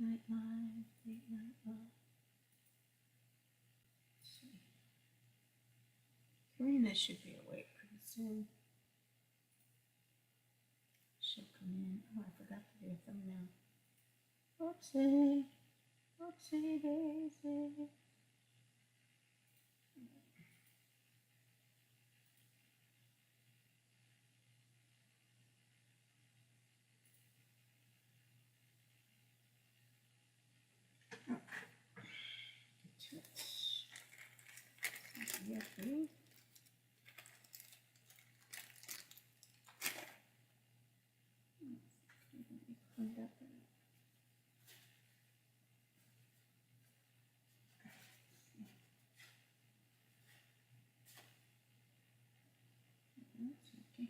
night live, late night love. Let's see. Karina should be awake pretty soon. She'll come in. Oh, I forgot to do a thumbnail. Oopsie. Oopsie daisy. Yucky. Cleaned up. That's okay.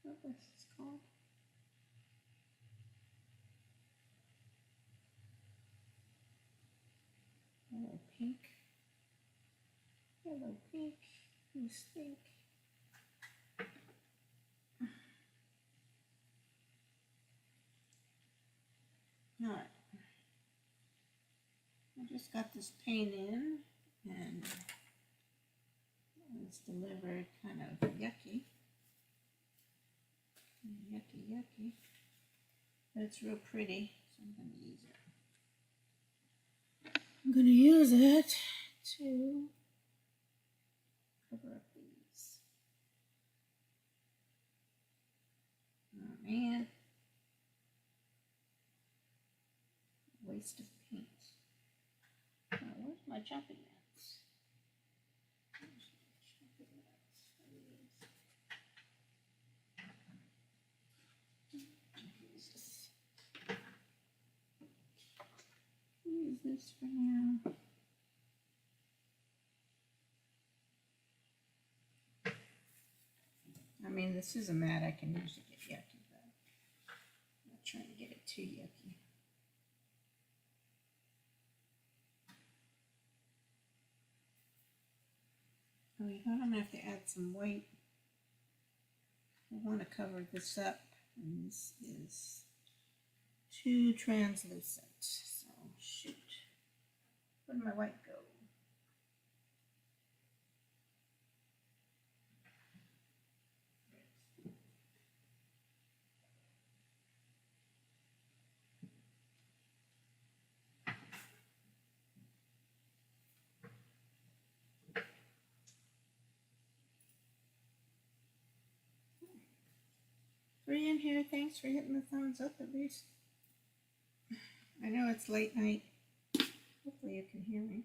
What this is called? Yellow pink. Yellow pink. You stink. Alright. I just got this paint in and it's delivered kind of yucky. Yucky. But it's real pretty, so I'm going to use it. I'm going to use it to cover up these. Oh man. Waste of paint. Oh, where's my chopping mats? Where's my chopping mats? Use this for now. I mean, this is a mat I can usually get yucky, but I'm not trying to get it too yucky. Oh, you know, I'm going to have to add some weight. I want to cover this up, and this is too translucent, so shoot. Where did my white go? Three in here, thanks for hitting the thumbs up at least. I know it's late night. Hopefully you can hear me.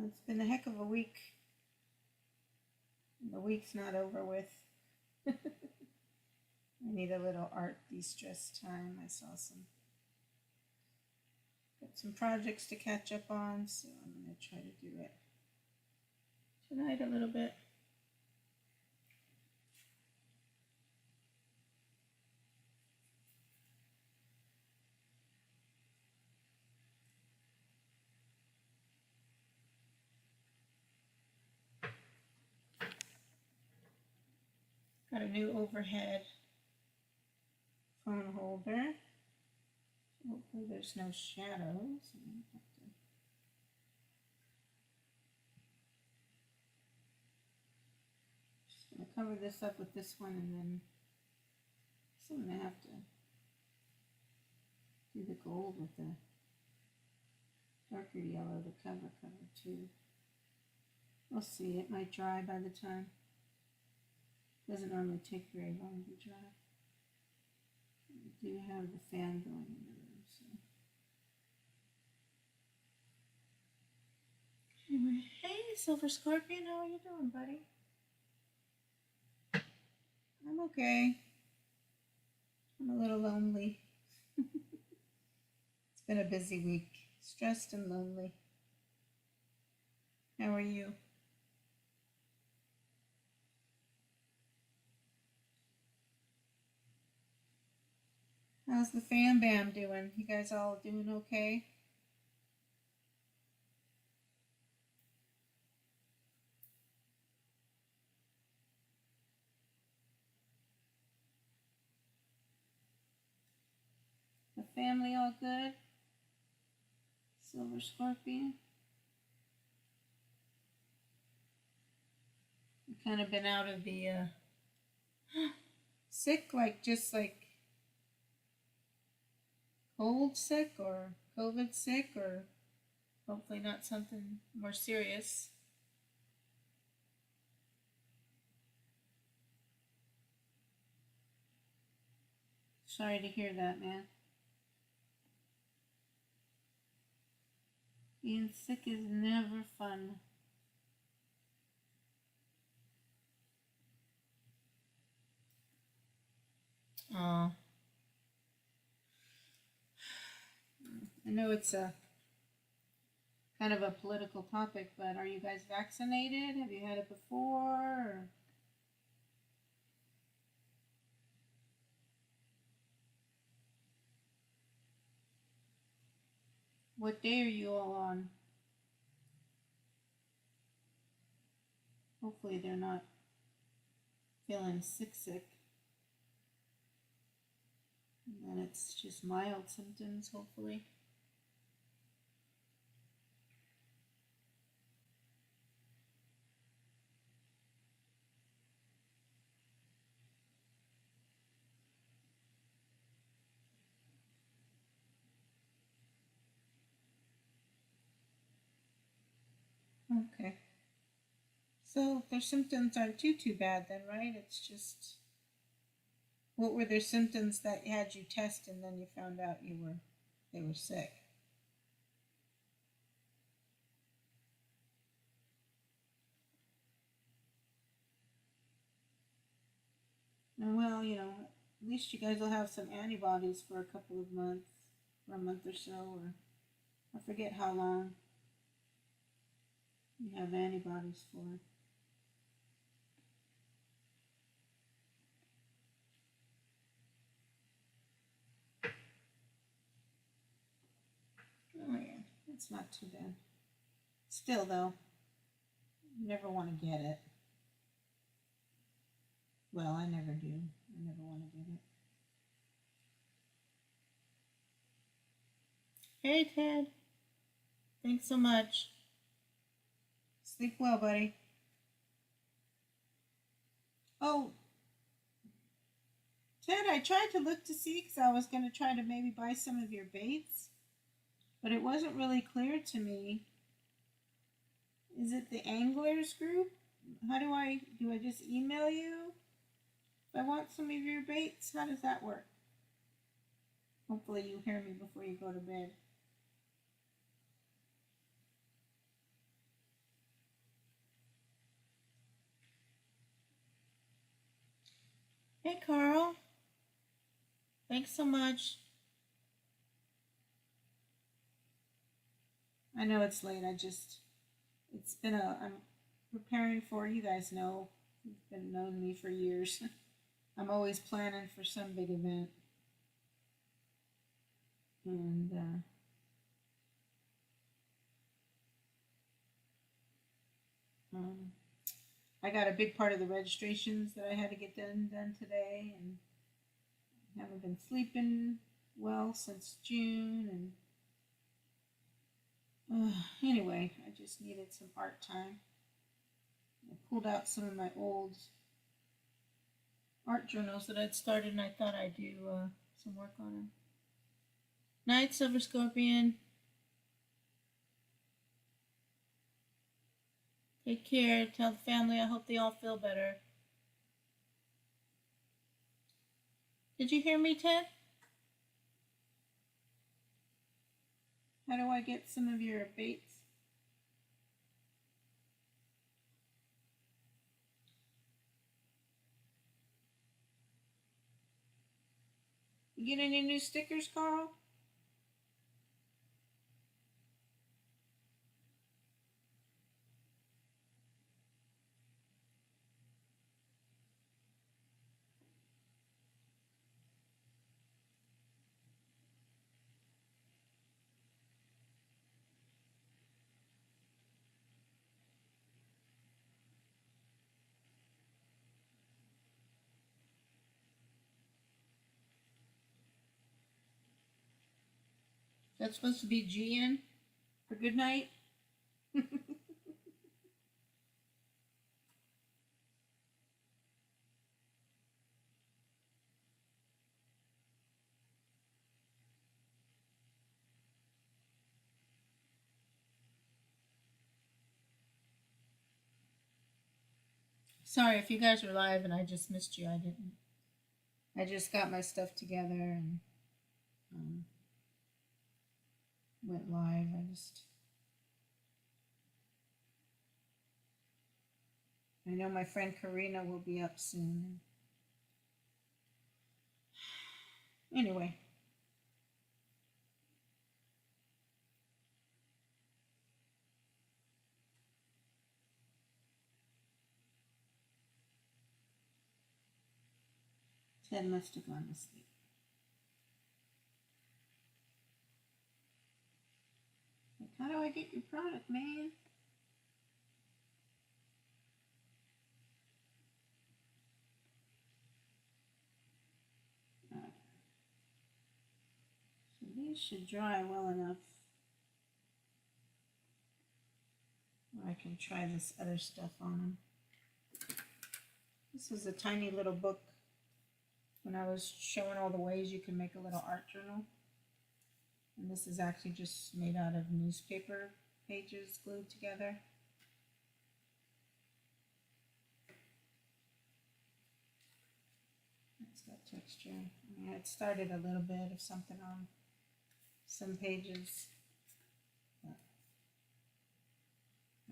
It's been a heck of a week. The week's not over with. I need a little art de-stress time. I saw got some projects to catch up on, so I'm going to try to do it tonight a little bit. Got a new overhead phone holder. Hopefully there's no shadows. Just going to cover this up with this one, and then I'm going to have to do the gold with the darker yellow, the cover too. We'll see. It might dry by the time. Doesn't normally take very long to dry. I do have the fan going in the room, so. Anyway, hey Silver Scorpion, how are you doing, buddy? I'm okay. I'm a little lonely. It's been a busy week. Stressed and lonely. How are you? How's the fam bam doing? You guys all doing okay? family all good? Silver Scorpion. We've kind of been out of the sick, like just like cold sick or COVID sick, or hopefully not something more serious. Sorry to hear that, man. Being sick is never fun. Oh, I know it's a kind of a political topic, but are you guys vaccinated? Have you had it before? Or... What day are you all on? Hopefully they're not feeling sick. And then it's just mild symptoms, hopefully. Okay. So their symptoms aren't too bad then, right? It's just, what were their symptoms that had you test and then you found out they were sick? And well, at least you guys will have some antibodies for a couple of months, for a month or so, or I forget how long you have antibodies for. Oh yeah, it's not too bad. Still though, you never want to get it. Well, I never do. I never want to get it. Hey Ted, thanks so much. Sleep well, buddy. Oh, Ted, I tried to look to see because I was going to try to maybe buy some of your baits, but it wasn't really clear to me. Is it the Anglers group? How do I just email you if I want some of your baits? How does that work? Hopefully you hear me before you go to bed. Hey Carl, thanks so much. I know it's late, I'm preparing for, you guys know, you've been knowing me for years. I'm always planning for some big event. And I got a big part of the registrations that I had to get done today, and haven't been sleeping well since June, and anyway, I just needed some art time. I pulled out some of my old art journals that I'd started, and I thought I'd do some work on them. Night, Silver Scorpion. Take care. Tell the family I hope they all feel better. Did you hear me, Ted? How do I get some of your baits? You get any new stickers, Carl? That's supposed to be GN for good night. Sorry if you guys were live and I just missed you. I didn't. I just got my stuff together and went live. I know my friend Karina will be up soon. Anyway. Ted must have gone to sleep. Like, how do I get your product, man? So these should dry well enough. Or I can try this other stuff on them. This is a tiny little book when I was showing all the ways you can make a little art journal. And this is actually just made out of newspaper pages glued together. It's got texture. I mean, it started a little bit of something on some pages. But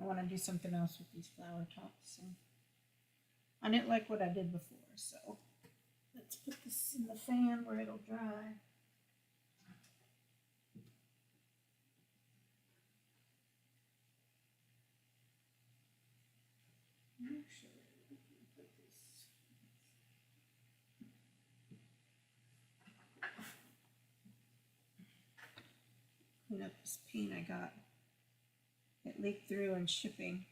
I want to do something else with these flower tops. So I didn't like what I did before, so let's put this in the fan where it'll dry. Actually, we can put this. Clean up this paint I got. It leaked through in shipping.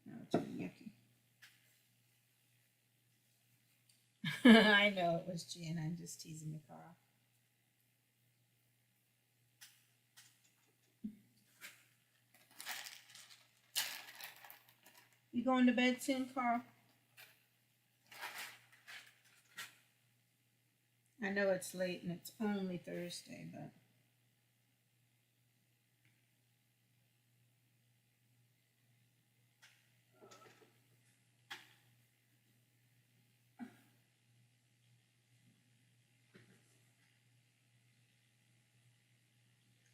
Now it's really yucky. I know it was Jan. I'm just teasing you, Carl. You going to bed soon, Carl? I know it's late and it's only Thursday, but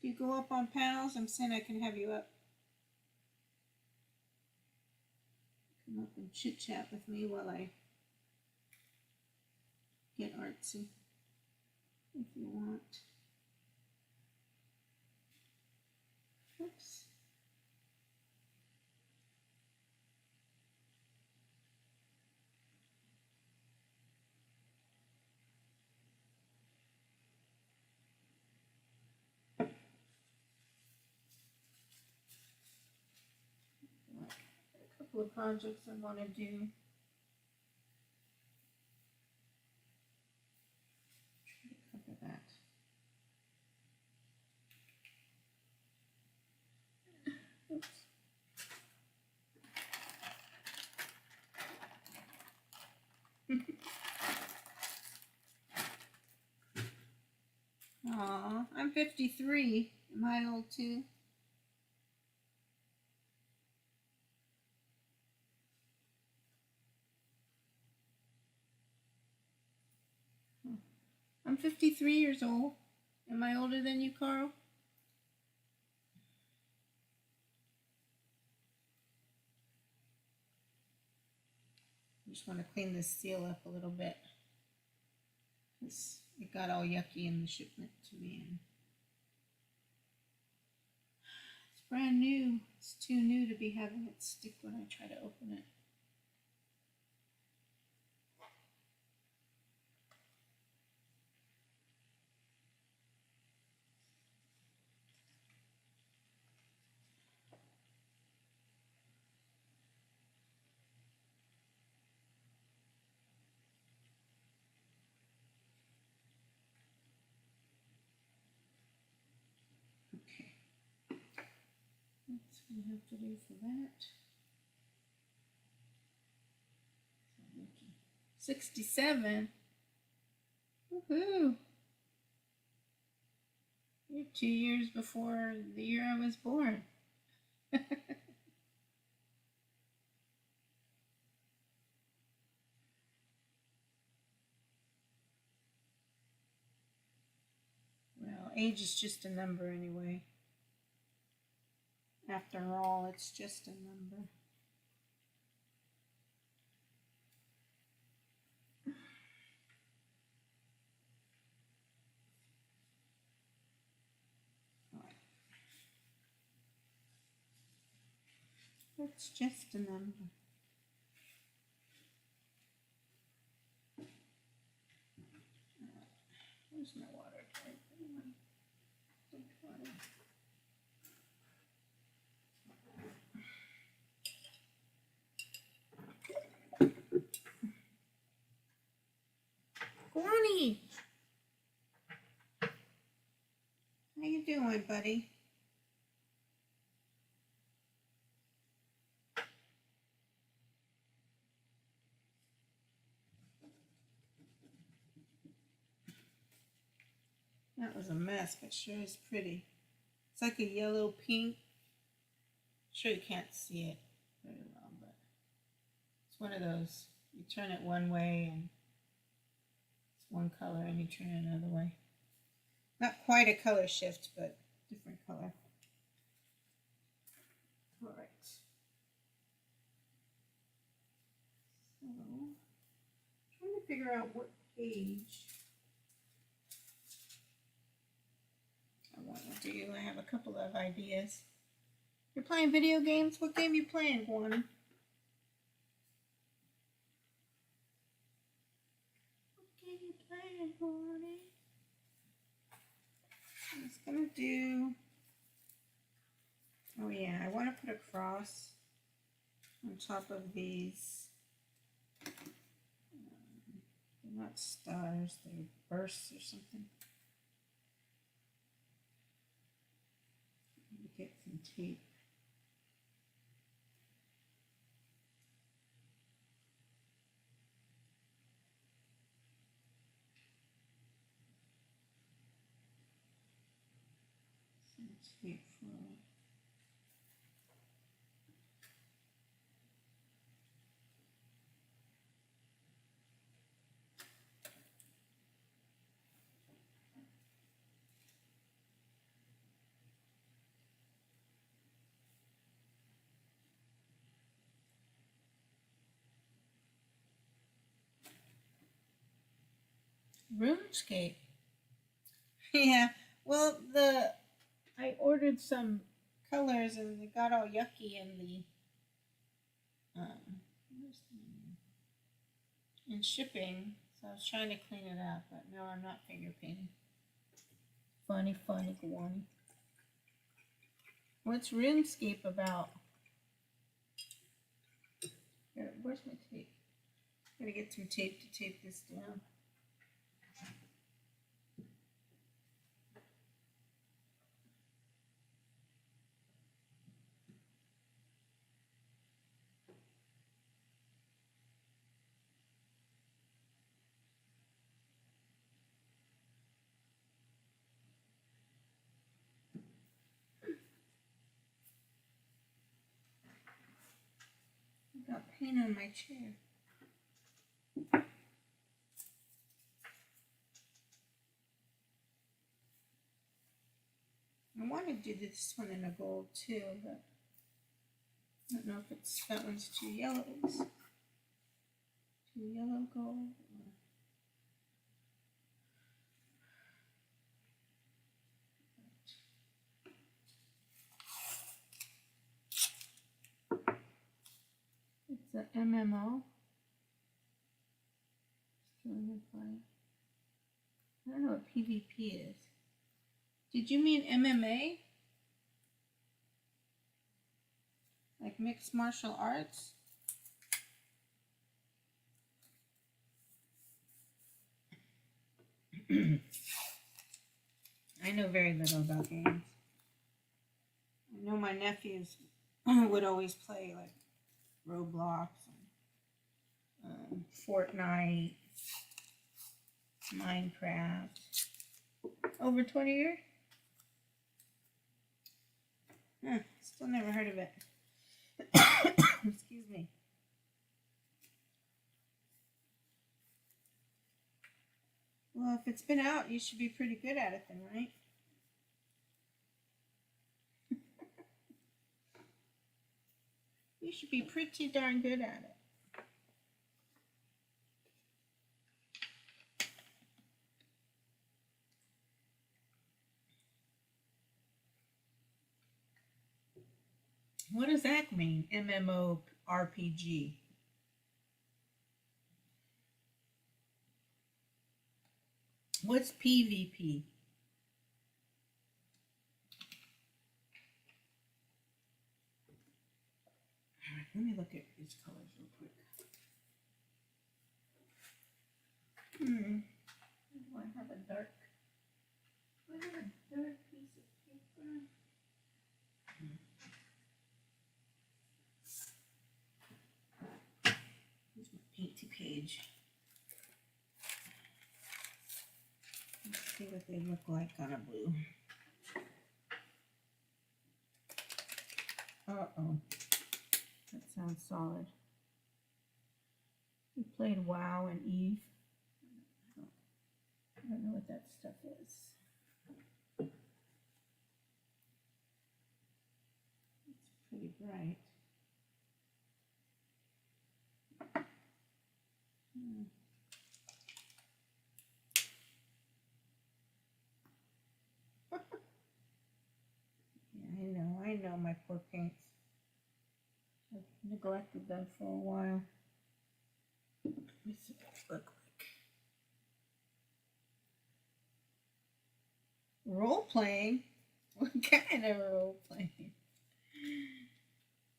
do you go up on panels? I'm saying I can have you up. Come up and chit chat with me while I get artsy, if you want. Oops. A couple of projects I want to do. Try to cover that. Oops. Aw, I'm 53. Am I old too? I'm 53 years old. Am I older than you, Carl? I just want to clean this seal up a little bit because it got all yucky in the shipment to me. And it's brand new. It's too new to be having it stick when I try to open it. we have to do for that. 67. Woohoo! You're 2 years before the year I was born. Well, age is just a number anyway. After all, it's just a number. It's just a number. Where's my water type? Gorny! How you doing, buddy? That was a mess, but sure is pretty. It's like a yellow pink. Sure you can't see it very well, but it's one of those. You turn it one way and it's one color, and you turn it another way. Not quite a color shift, but different color. All right. So, trying to figure out what page I want to do. I have a couple of ideas. You're playing video games? What game you playing, Guani? What game you playing, Guani? I was gonna do. Oh yeah, I want to put a cross on top of these. They're not stars; they're bursts or something. Get some tape. Some tape for RuneScape. Yeah, well, I ordered some colors and they got all yucky in the in shipping, so I was trying to clean it up, but no, I'm not finger painting. Funny, Guani. What's RuneScape about? Here, where's my tape? Gotta get some tape to tape this down. I got paint on my chair. I want to do this one in a gold too, but I don't know if that one's too yellow. Too yellow gold. It's a MMO. I don't know what PvP is. Did you mean MMA? Like mixed martial arts? I know very little about games. I know my nephew's I would always play like Roblox, and, Fortnite, Minecraft. Over 20 years? Still never heard of it. Excuse me. Well, if it's been out, you should be pretty good at it then, right? You should be pretty darn good at it. What does that mean? MMORPG. What's PvP? Alright, let me look at these colors real quick. Do I have a dark? Do I have a dark piece of paper? Here's my painty page. Let's see what they look like on a blue. Uh-oh. That sounds solid. We played WoW and Eve. I don't know what that stuff is. It's pretty bright. Yeah, I know my poor paints. I've neglected them for a while. Let me see what they look like. Role playing? What kind of role playing?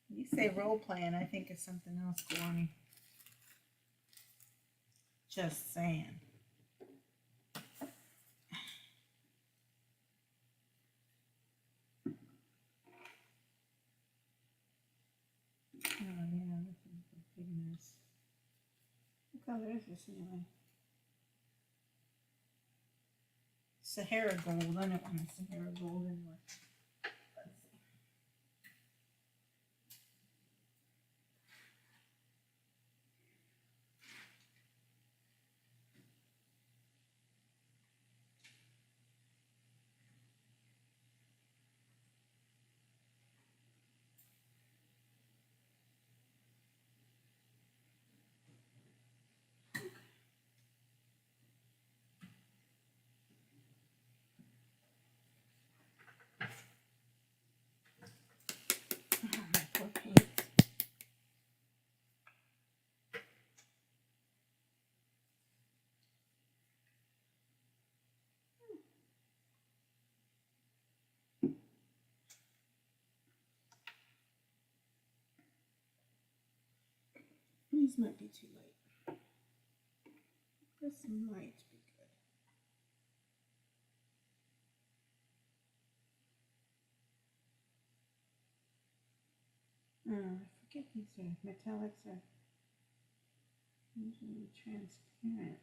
You say role playing, I think it's something else going on. Just saying. Oh yeah, this is a big mess. What color is this anyway? Sahara gold. I don't want a Sahara gold anymore. Let's see. Oh, my poor paint. These might be too light. This might be good. Oh, I forget these are metallics are usually transparent.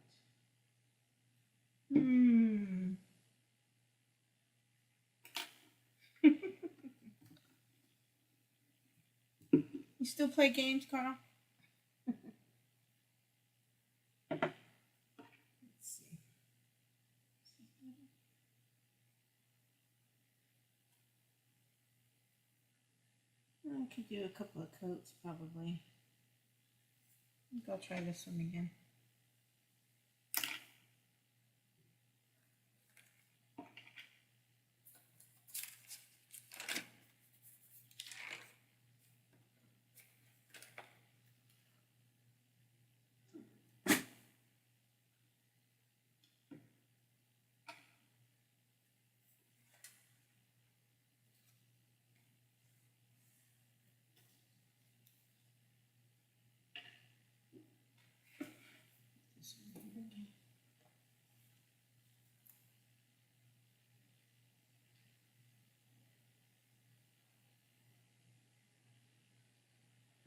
You still play games, Carl? Let's see. I could do a couple of coats probably. I think I'll try this one again.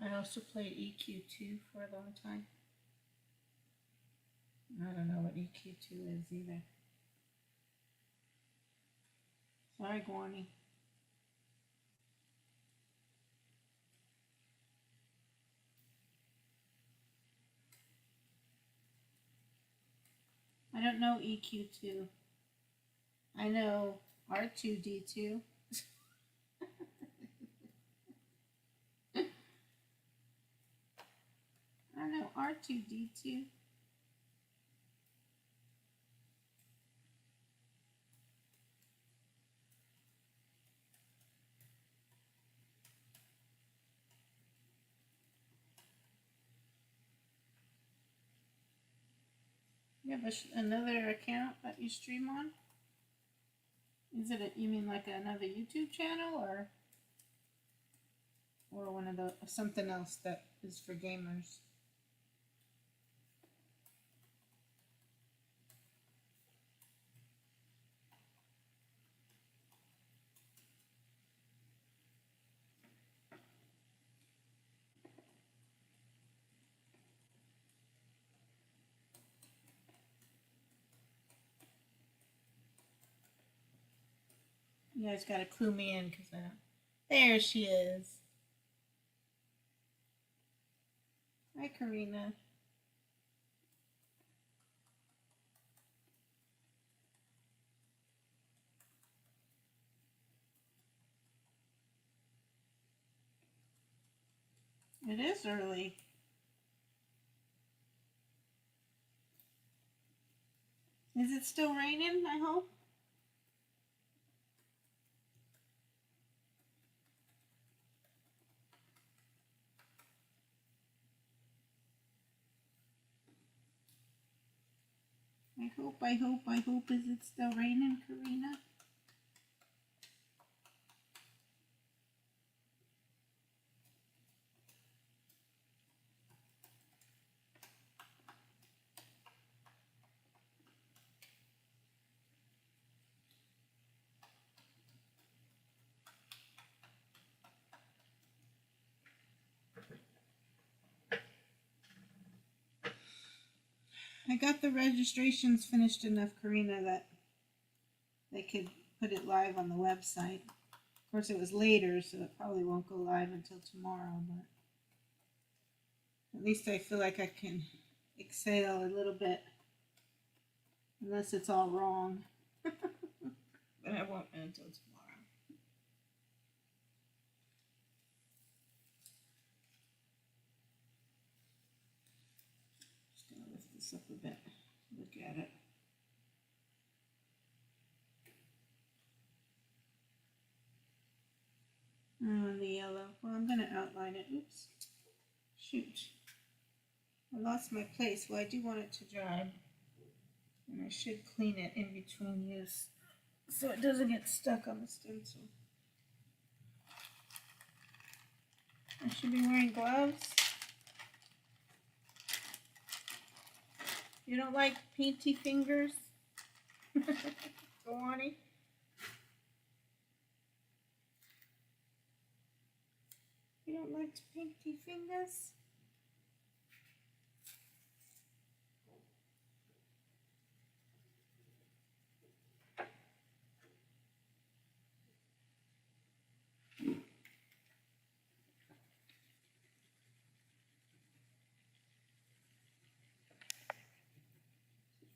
I also played EQ2 for a long time. I don't know what EQ2 is either. Sorry, Guani. I don't know EQ2. I know R2D2. I know R2D2. You have another account that you stream on? Is it you mean like another YouTube channel or one of the something else that is for gamers? You guys gotta clue me in because I don't. There she is. Hi, Karina. It is early. Is it still raining, I hope? I hope. Is it still raining, Karina? I got the registrations finished enough, Karina, that they could put it live on the website. Of course, it was later, so it probably won't go live until tomorrow, but at least I feel like I can exhale a little bit, unless it's all wrong. But I won't until tomorrow. Just gonna lift this up a bit. Look at it. Oh, the yellow. Well, I'm gonna outline it. Oops. Shoot. I lost my place. Well, I do want it to dry. And I should clean it in between use so it doesn't get stuck on the stencil. I should be wearing gloves. You don't like painty fingers? Go on. You don't like painty fingers?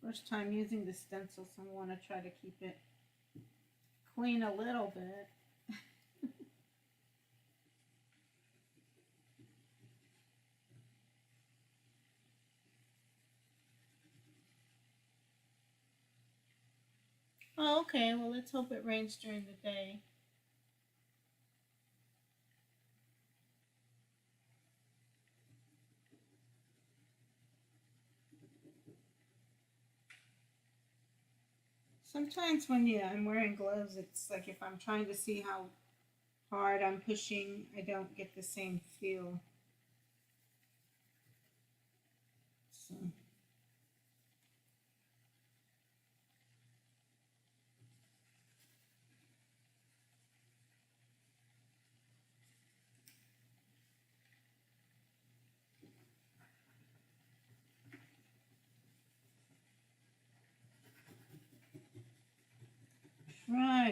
First time using the stencil, so I want to try to keep it clean a little bit. Oh, okay. Well, let's hope it rains during the day. Sometimes when I'm wearing gloves, it's like if I'm trying to see how hard I'm pushing, I don't get the same feel. So.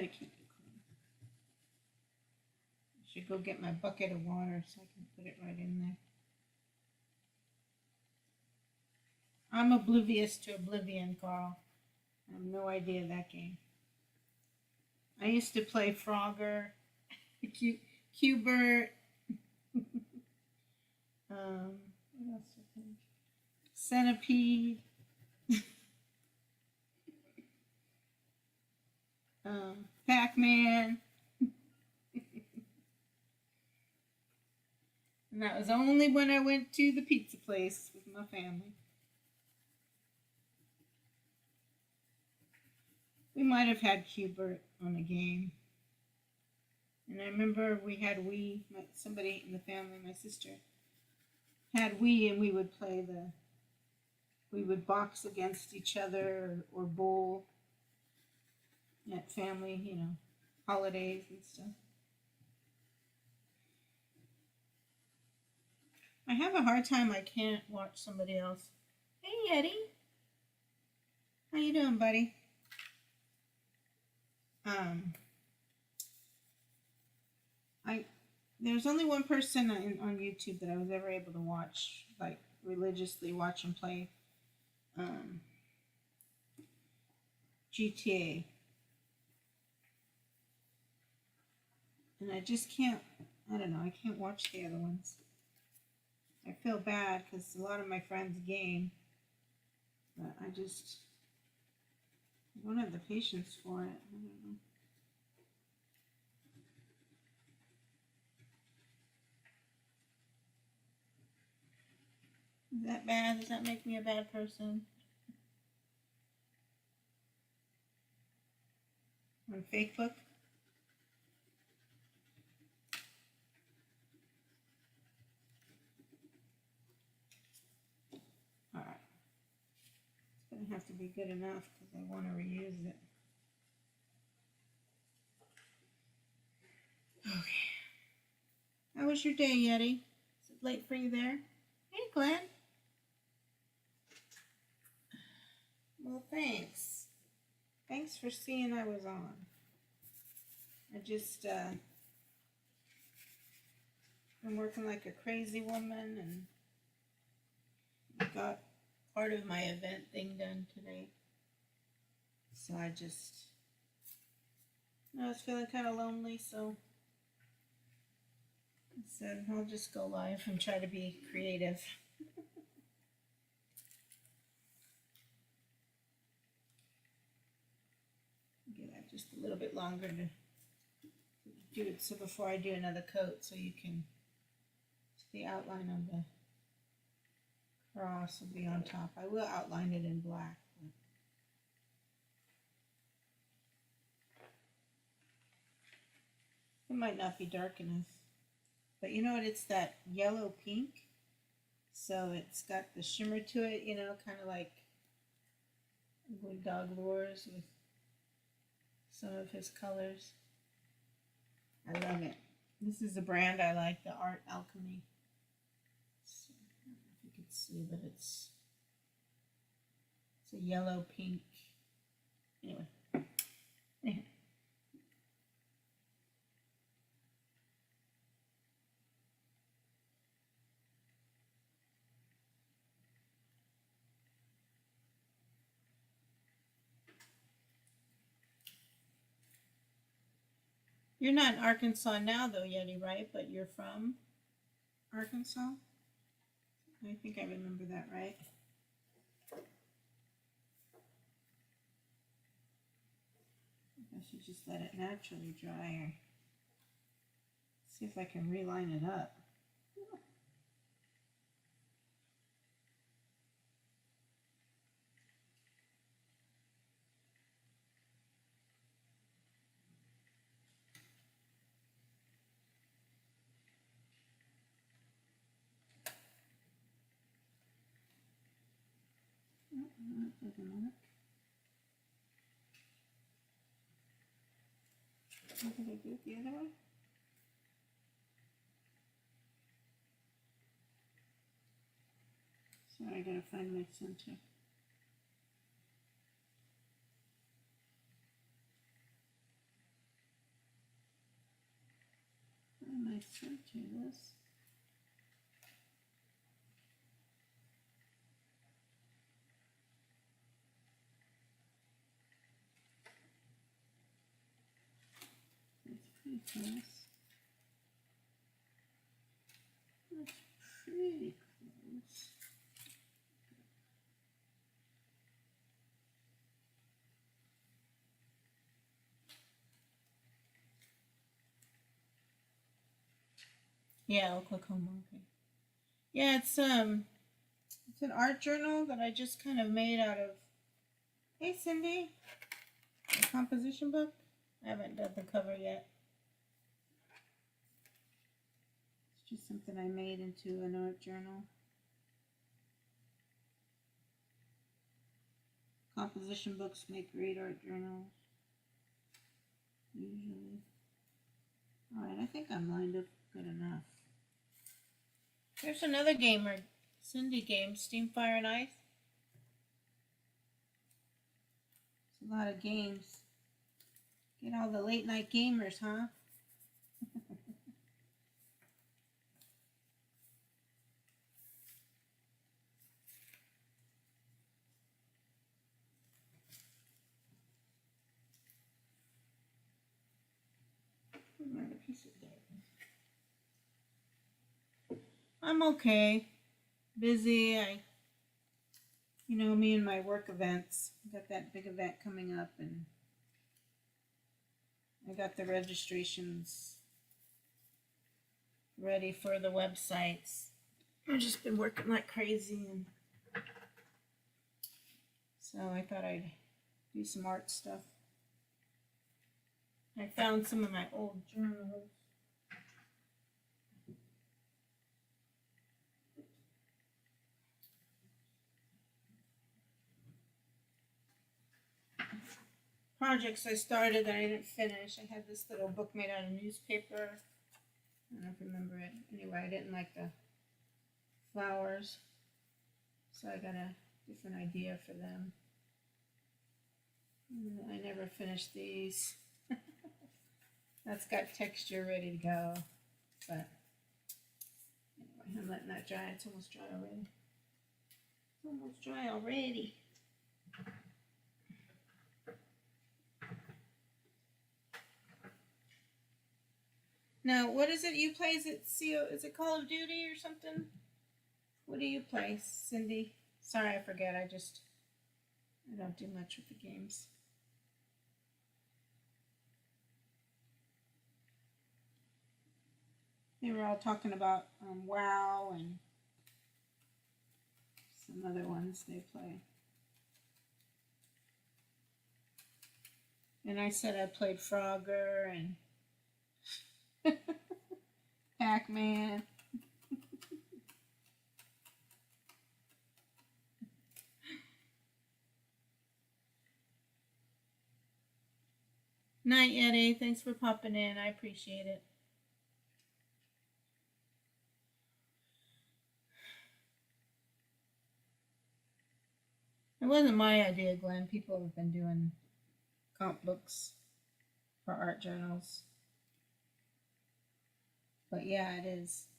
to keep it clean. I should go get my bucket of water so I can put it right in there. I'm oblivious to Oblivion, Carl. I have no idea that game. I used to play Frogger, Q-Bert, what else? Centipede, Pac-Man. And that was only when I went to the pizza place with my family. We might have had Q-Bert on the game. And I remember we had Wii. Somebody in the family, my sister, had Wii, and we would play we would box against each other or bowl at family, holidays and stuff. I have a hard time. I can't watch somebody else. Hey, Eddie. How you doing, buddy? There's only one person on YouTube that I was ever able to watch, like religiously watch him play GTA. And I just can't, I don't know, I can't watch the other ones. I feel bad because a lot of my friends game, but I don't have the patience for it. I don't know. Is that bad? Does that make me a bad person? On Facebook? Alright. It's going to have to be good enough because I want to reuse it. Okay. How was your day, Yeti? Is it late for you there? Hey, Glenn. Well, thanks. Thanks for seeing I was on. I just been working like a crazy woman and got part of my event thing done today. So I was feeling kind of lonely, so I said I'll just go live and try to be creative. Give that just a little bit longer to do it, so before I do another coat, so you can see the outline of the cross will be on top. I will outline it in black. It might not be dark enough. But you know what? It's that yellow pink. So it's got the shimmer to it, kind of like Good Dog Lures with some of his colors. I love it. This is a brand I like, the Art Alchemy. So, I don't know if you can see, but it's a yellow pink. Anyway. You're not in Arkansas now, though, Yeti, right? But you're from Arkansas? I think I remember that right. I should just let it naturally dry, or see if I can reline it up. That doesn't work. What did I do it the other way? Sorry, I gotta find my center. can I center this? That's pretty close. That's pretty close. Yeah, Oklahoma. Okay. Yeah, it's an art journal that I just kind of made out of. Hey, Cindy, a composition book. I haven't done the cover yet. It's just something I made into an art journal. Composition books make great art journals. Usually. Alright, I think I'm lined up good enough. There's another gamer, Cindy game, Steam Fire and Ice. It's a lot of games. Get all the late night gamers, huh? Another piece of that. I'm okay. Busy. You know me and my work events. Got that big event coming up, and I got the registrations ready for the websites. I've just been working like crazy, and so I thought I'd do some art stuff. I found some of my old journals. Projects I started that I didn't finish. I had this little book made out of newspaper. I don't remember it. Anyway, I didn't like the flowers, so I got a different idea for them. I never finished these. That's got texture ready to go, but anyway, I'm letting that dry. It's almost dry already. It's almost dry already. Now, what is it you play? Is it Is it Call of Duty or something? What do you play, Cindy? Sorry, I forget. I don't do much with the games. They were all talking about WoW and some other ones they play. And I said I played Frogger and Pac-Man. Night, Eddie. Thanks for popping in. I appreciate it. It wasn't my idea, Glenn. People have been doing comp books for art journals. But yeah, it is.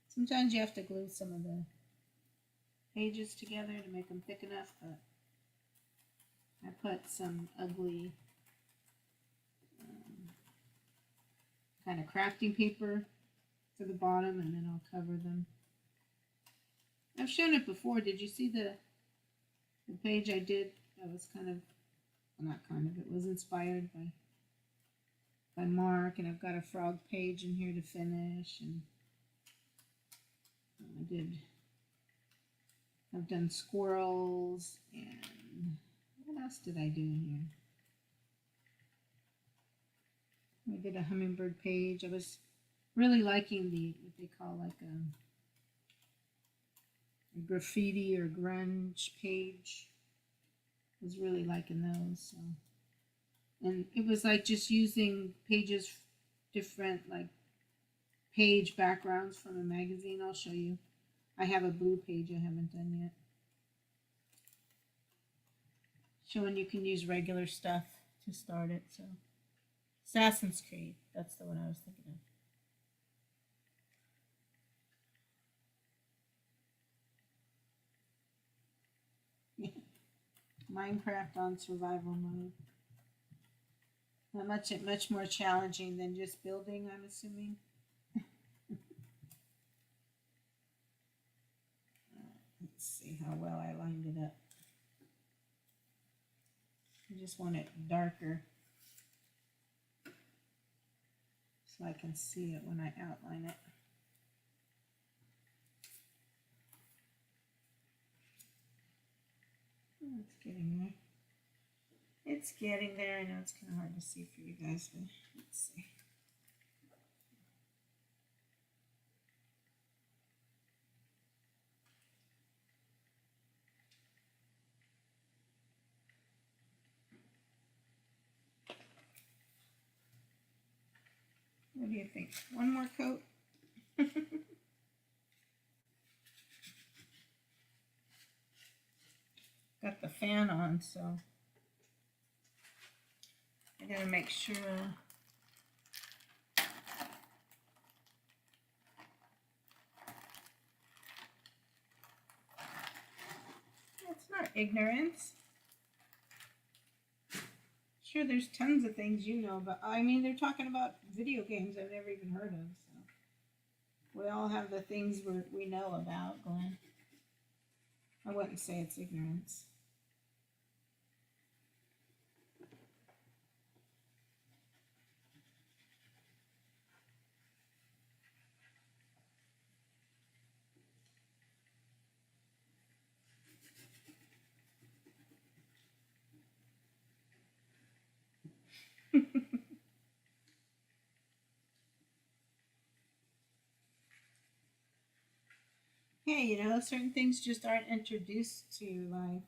Sometimes you have to glue some of the pages together to make them thick enough, but I put some ugly kind of crafting paper to the bottom, and then I'll cover them. I've shown it before. Did you see the page I did? That was kind of, well, not kind of, it was inspired by Mark, and I've got a frog page in here to finish, and I've done squirrels, and what else did I do in here? I did a hummingbird page. I was really liking what they call like a graffiti or grunge page. I was really liking those. So. And it was like just using pages, different like page backgrounds from a magazine. I'll show you. I have a blue page I haven't done yet. Showing you can use regular stuff to start it. So Assassin's Creed, that's the one I was thinking of. Minecraft on survival mode. Much more challenging than just building, I'm assuming. Let's see how well I lined it up. I just want it darker so I can see it when I outline it. Oh, it's getting there. It's getting there. I know it's kind of hard to see for you guys, but let's see. What do you think? One more coat? Got the fan on, so I gotta make sure. It's not ignorance. Sure, there's tons of things you know, but I mean, they're talking about video games I've never even heard of. So we all have the things we know about, Glenn. I wouldn't say it's ignorance. Hey, you know, certain things just aren't introduced to your life.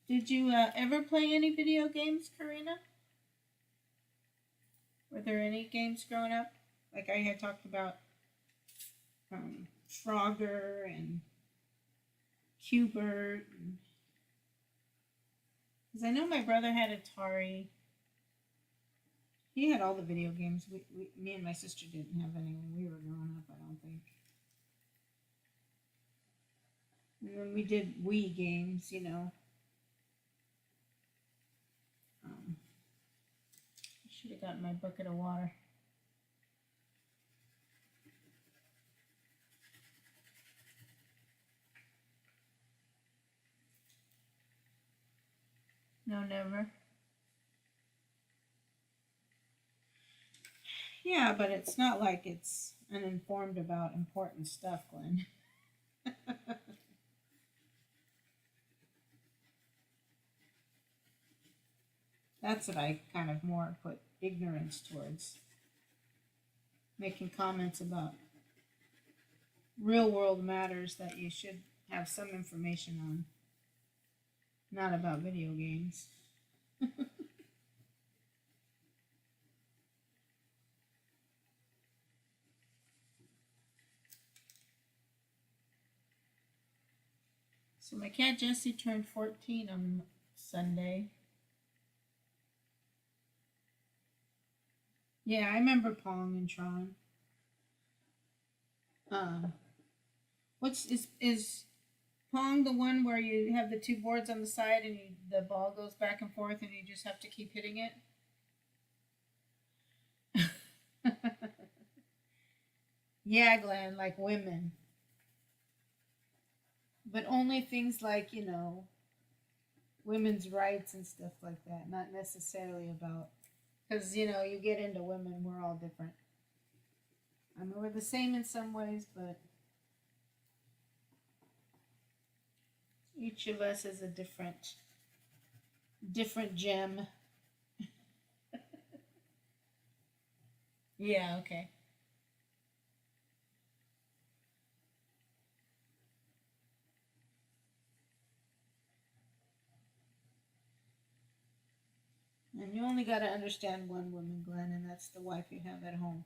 Did you ever play any video games, Karina? Were there any games growing up? Like I had talked about Frogger and Qbert. Because I know my brother had Atari. He had all the video games. Me and my sister didn't have any when we were growing up, I don't think. And then we did Wii games, you know. I should have gotten my bucket of water. No, never. Yeah, but it's not like it's uninformed about important stuff, Glenn. That's what I kind of more put ignorance towards. Making comments about real world matters that you should have some information on. Not about video games. So my cat Jessie turned 14 on Sunday. Yeah, I remember Pong and Tron. Is Pong the one where you have the two boards on the side and the ball goes back and forth and you just have to keep hitting it? Yeah, Glenn, like women. But only things like, you know, women's rights and stuff like that. Not necessarily about, because, you know, you get into women, we're all different. I mean, we're the same in some ways, but each of us is a different gem. Yeah, okay. And you only got to understand one woman, Glenn, and that's the wife you have at home.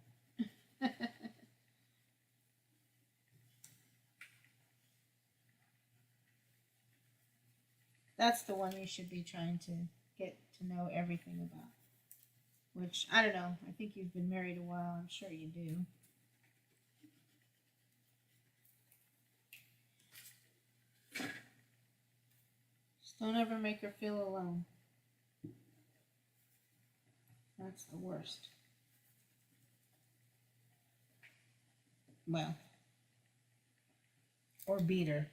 That's the one you should be trying to get to know everything about. which I don't know. I think you've been married a while. I'm sure you do. Just don't ever make her feel alone. That's the worst. Well, or beat her.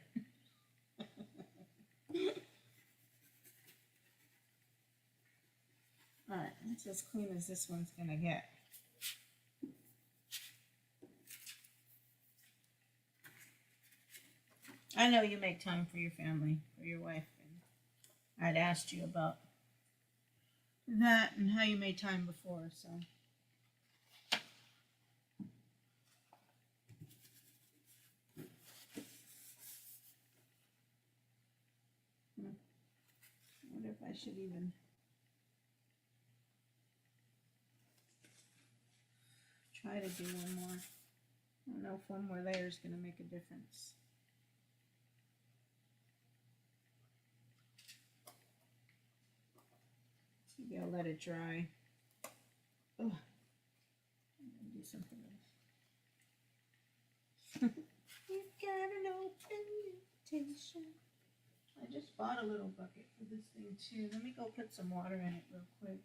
Alright, that's as clean as this one's gonna get. I know you make time for your family, for your wife, and I'd asked you about that and how you made time before, so. I wonder if I should even try to do one more. I don't know if one more layer is going to make a difference. Maybe I'll let it dry. Oh, I'm going to do something else. You've got an open invitation. I just bought a little bucket for this thing too. Let me go put some water in it real quick.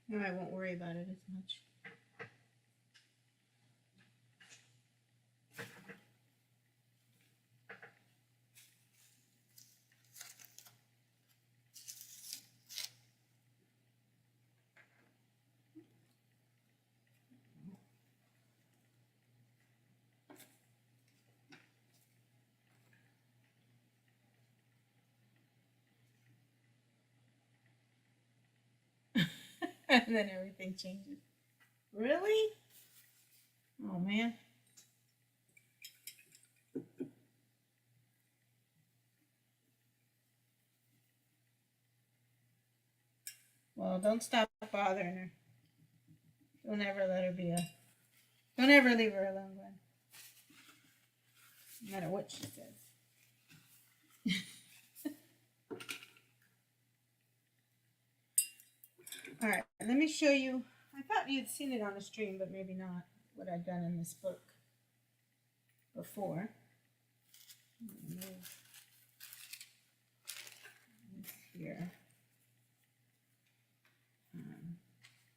Now I won't worry about it as much. And then everything changes. Really? Oh man. Well, don't stop bothering her. Don't ever let her be a. Don't ever leave her alone, Glenn. No matter what she says. Alright, let me show you. I thought you'd seen it on the stream, but maybe not. What I've done in this book before. Here.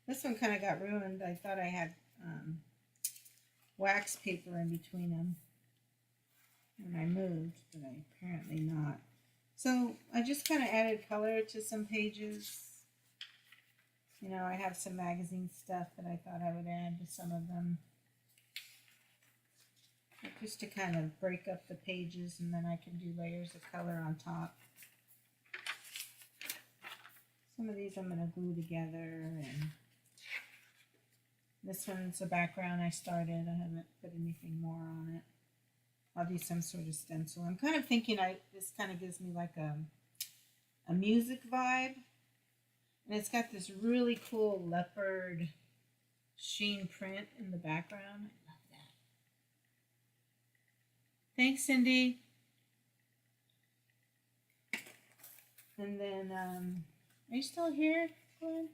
This one kind of got ruined. I thought I had wax paper in between them when I moved, but apparently not. So I just kind of added color to some pages. You know, I have some magazine stuff that I thought I would add to some of them. Just to kind of break up the pages, and then I can do layers of color on top. Some of these I'm going to glue together, and this one's a background I started. I haven't put anything more on it. I'll do some sort of stencil. I'm kind of thinking this kind of gives me like a music vibe. And it's got this really cool leopard sheen print in the background. I love that. Thanks, Cindy. And then, are you still here, Glenn?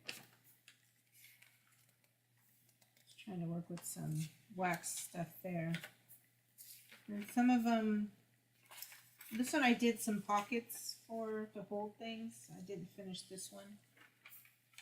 Just trying to work with some wax stuff there. And some of them, this one I did some pockets for to hold things. I didn't finish this one.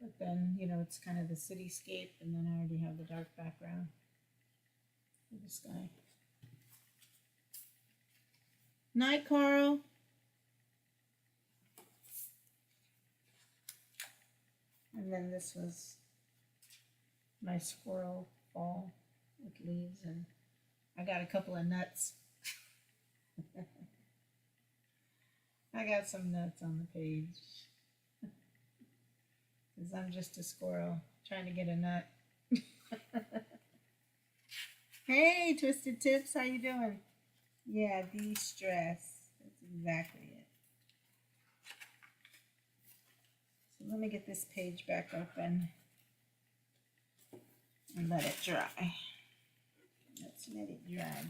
But then, you know, it's kind of the cityscape, and then I already have the dark background for the sky. Night, Carl. And then this was my squirrel ball with leaves, and I got a couple of nuts. I got some nuts on the page. Because I'm just a squirrel trying to get a nut. Hey, Twisted Tips, how you doing? Yeah, de-stress. That's exactly it. So let me get this page back open and let it dry. Let's let it dry.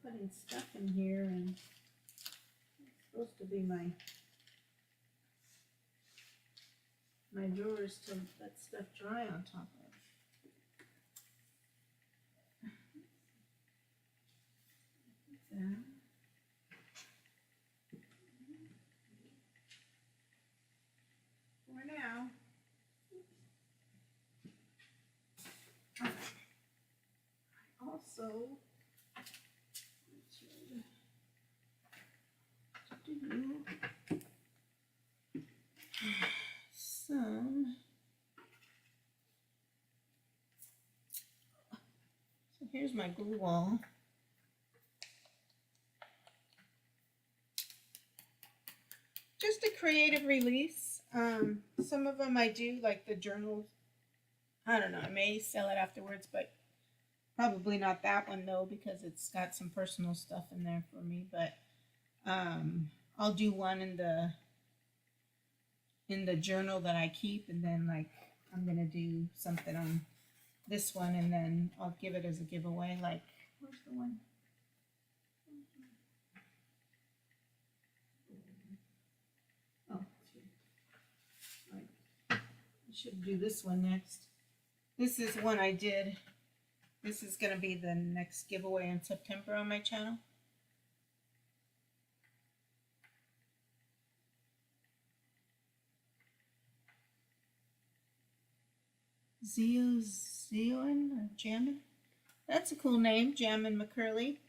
Putting stuff in here, and it's supposed to be my drawers to let stuff dry on top of. That. For now. I also do some. So here's my glue wall. Just a creative release. Some of them I do, like the journals. I don't know, I may sell it afterwards, but probably not that one though, because it's got some personal stuff in there for me. But I'll do one in the journal that I keep, and then like I'm gonna do something on this one, and then I'll give it as a giveaway. Like, where's the one? Oh, right. I should do this one next. This is one I did. This is gonna be the next giveaway in September on my channel. Zeoin or Jammin'? That's a cool name, Jammin' McCurley.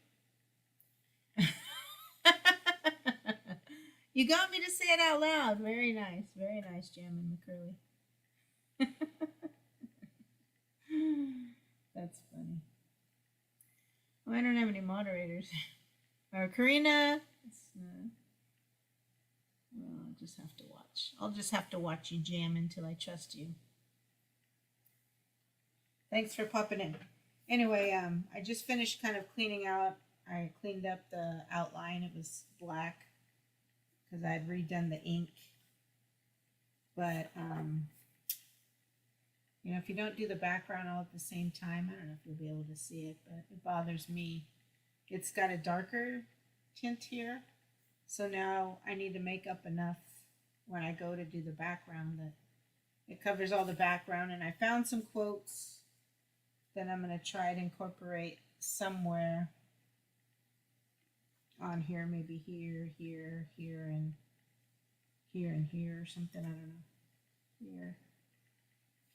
You got me to say it out loud. Very nice, Jammin' McCurley. That's funny. Oh, I don't have any moderators. Or Karina. Well, I'll just have to watch. I'll just have to watch you jam until I trust you. Thanks for popping in. Anyway, I just finished kind of cleaning out. I cleaned up the outline. It was black because I had redone the ink. But, you know, if you don't do the background all at the same time, I don't know if you'll be able to see it, but it bothers me. It's got a darker tint here. So now I need to make up enough when I go to do the background that it covers all the background. And I found some quotes that I'm going to try to incorporate somewhere on here, maybe here, and here, or something, I don't know.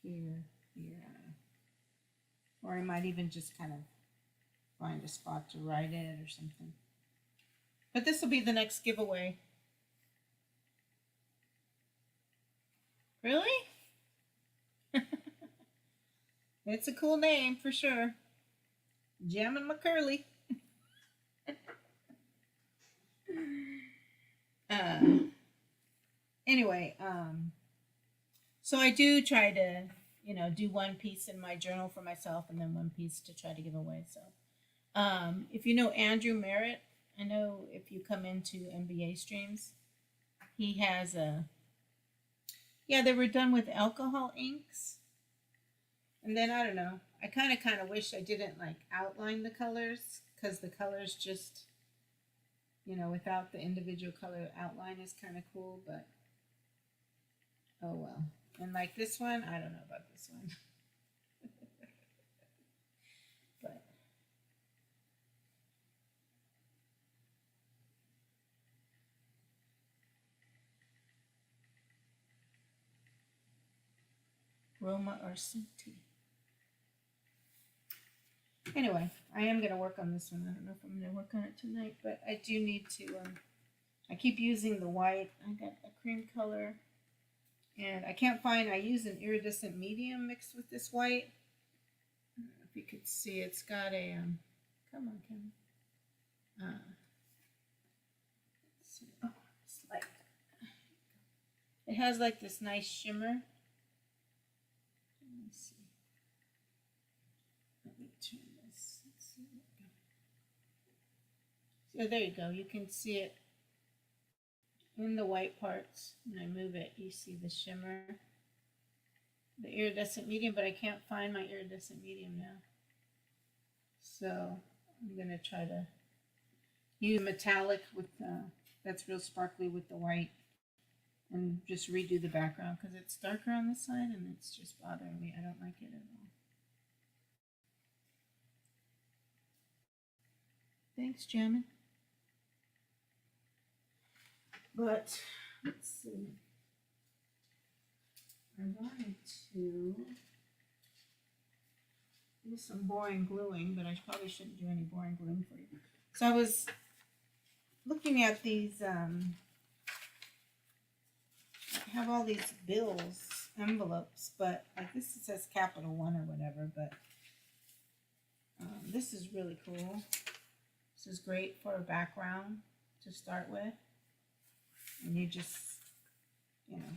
Here, I don't know. Or I might even just kind of find a spot to write it or something. But this will be the next giveaway. Really? It's a cool name for sure. Jammin' McCurley. Anyway, so I do try to, you know, do one piece in my journal for myself and then one piece to try to give away. So, if you know Andrew Merritt, I know if you come into NBA streams, he has they were done with alcohol inks. And then, I don't know, I kind of wish I didn't, like, outline the colors, because the colors just, you know, without the individual color outline is kind of cool, but, oh well. And, like, this one, I don't know about this one. Roma or Sinti. Anyway, I am going to work on this one. I don't know if I'm going to work on it tonight, but I do need to, I keep using the white. I got a cream color, and I can't find, I use an iridescent medium mixed with this white. I don't know if you could see, it's got a, come on, Kim. Let's see. Oh, it's like, it has like this nice shimmer. Let me see. Let me turn this. Let's see. So there you go. You can see it in the white parts. When I move it, you see the shimmer. The iridescent medium, but I can't find my iridescent medium now. So I'm going to try to use metallic with that's real sparkly with the white, and just redo the background because it's darker on this side and it's just bothering me. I don't like it at all. Thanks, Jamin. But let's see. I wanted to do some boring gluing, but I probably shouldn't do any boring gluing for you. So I was looking at these, I have all these bills, envelopes, but like this, it says Capital One or whatever, but this is really cool. This is great for a background to start with. And you just, you know,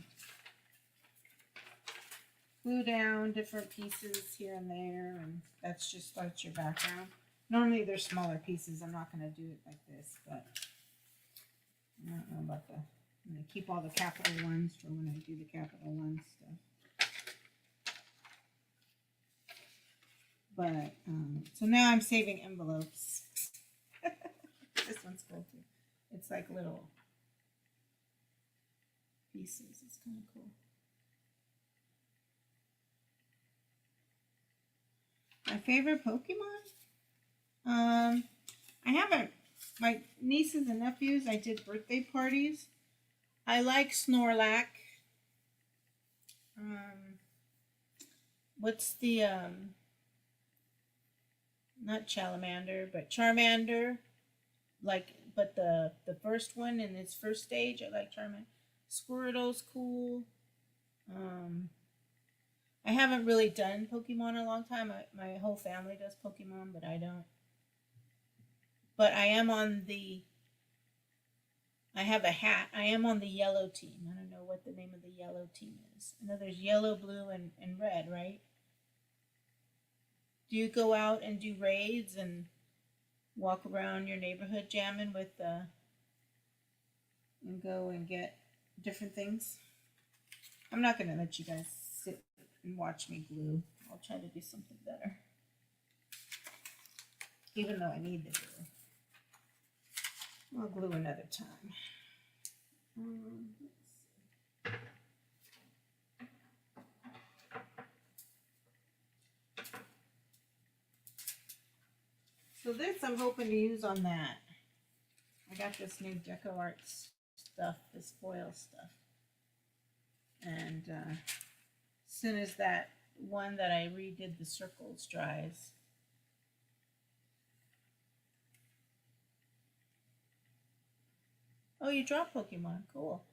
glue down different pieces here and there, and that's just starts your background. Normally they're smaller pieces. I'm not going to do it like this, but I don't know about the, I'm going to keep all the Capital Ones for when I do the Capital One stuff. But, so now I'm saving envelopes. This one's cool too. It's like little pieces. It's kind of cool. My favorite Pokemon? I haven't. My nieces and nephews, I did birthday parties. I like Snorlax. What's the, not Charmander, but Charmander. Like, but the first one in its first stage, I like Charmander. Squirtle's cool. I haven't really done Pokemon in a long time. My whole family does Pokemon, but I don't. But I am on the, I have a hat. I am on the yellow team. I don't know what the name of the yellow team is. I know there's yellow, blue, and red, right? Do you go out and do raids and walk around your neighborhood jamming with and go and get different things? I'm not going to let you guys sit and watch me glue. I'll try to do something better. Even though I need the glue. I'll glue another time. Let's see. So this I'm hoping to use on that. I got this new Deco Arts stuff, this foil stuff. And as soon as that one that I redid the circles dries, oh, you draw Pokemon. Cool.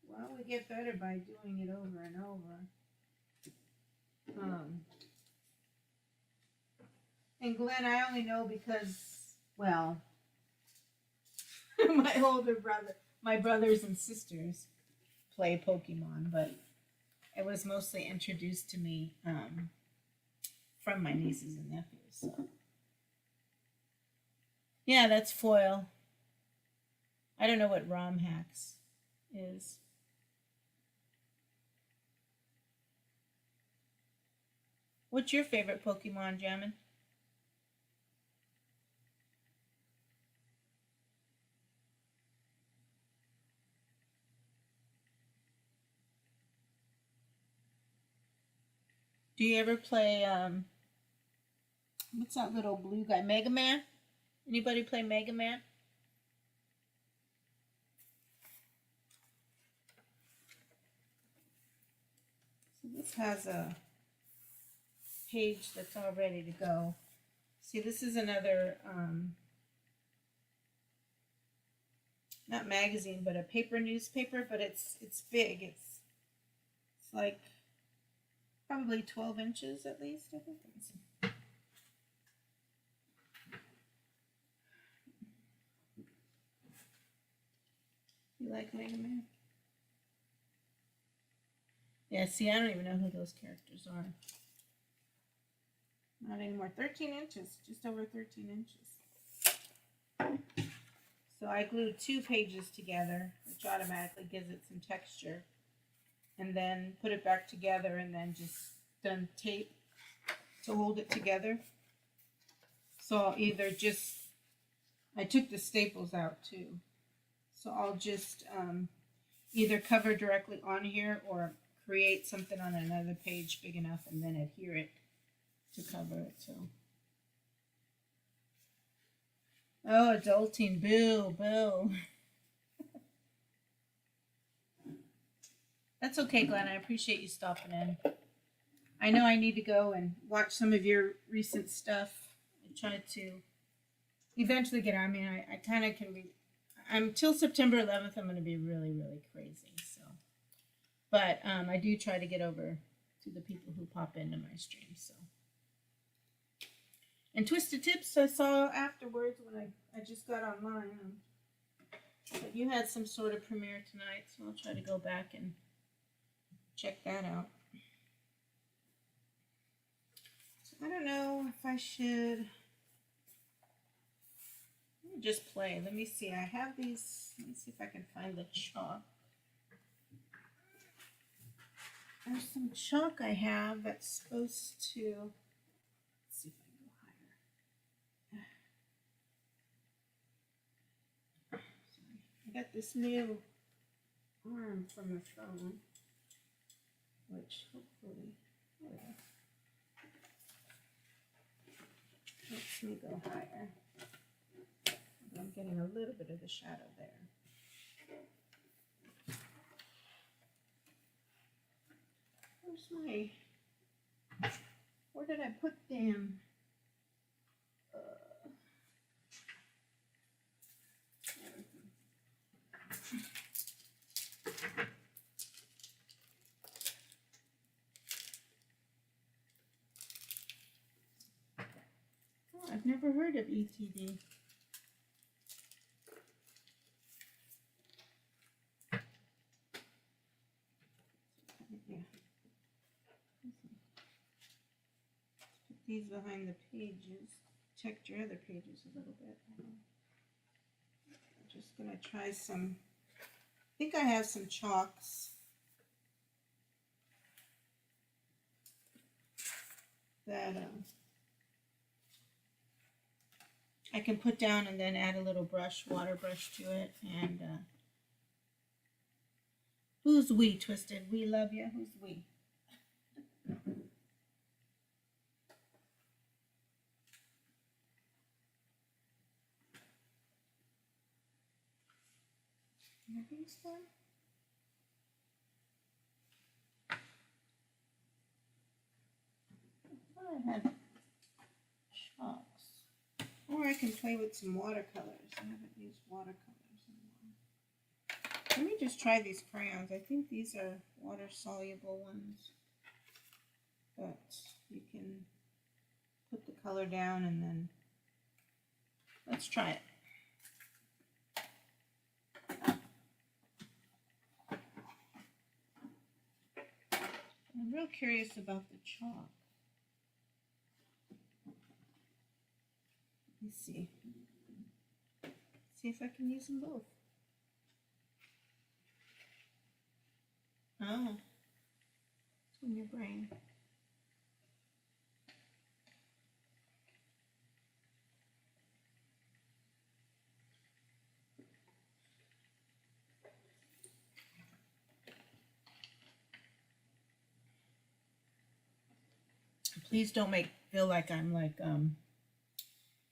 Well, we get better by doing it over and over. And Glenn, I only know because, well, my older brother, my brothers and sisters play Pokemon, but it was mostly introduced to me from my nieces and nephews. So. Yeah, that's foil. I don't know what ROM hacks is. What's your favorite Pokemon, Jammin? Do you ever play, what's that little blue guy? Mega Man? Anybody play Mega Man? This has a page that's all ready to go. See, this is another, not magazine, but a paper newspaper, but it's big. It's like probably 12 inches at least, I think. You like Mega Man? Yeah, see, I don't even know who those characters are. Not anymore. 13 inches, just over 13 inches. So I glued 2 pages together, which automatically gives it some texture. And then put it back together and then just done tape to hold it together. So I'll either just, I took the staples out too. So I'll just either cover directly on here or create something on another page big enough and then adhere it to cover it. So, oh, adulting, boo, boo. That's okay, Glenn. I appreciate you stopping in. I know I need to go and watch some of your recent stuff and try to eventually get on. I mean, I kind of can be. I'm till September 11th. I'm going to be really, really crazy. So, but I do try to get over to the people who pop into my stream. So, and Twisted Tips I saw afterwards when I just got online. But you had some sort of premiere tonight, so I'll try to go back and check that out. So I don't know if I should just play. Let me see. I have these. Let me see if I can find the chalk. There's some chalk I have that's supposed to. Let's see if I can go higher. Sorry. I got this new arm from the phone, which hopefully makes me go higher. I'm getting a little bit of the shadow there. Where's my, where did I put them? Oh, I've never heard of ETD. These behind the pages. Check your other pages a little bit. I'm just going to try some. I think I have some chalks that I can put down and then add a little brush, water brush to it. And who's we, Twisted? We love you. Who's we? Are these done? I thought I had chalks. Or I can play with some watercolors. I haven't used watercolors in a while. Let me just try these crayons. I think these are water-soluble ones. But you can put the color down and then let's try it. I'm real curious about the chalk. Let's see. See if I can use them both. Oh, it's in your brain. Please don't feel like I'm like in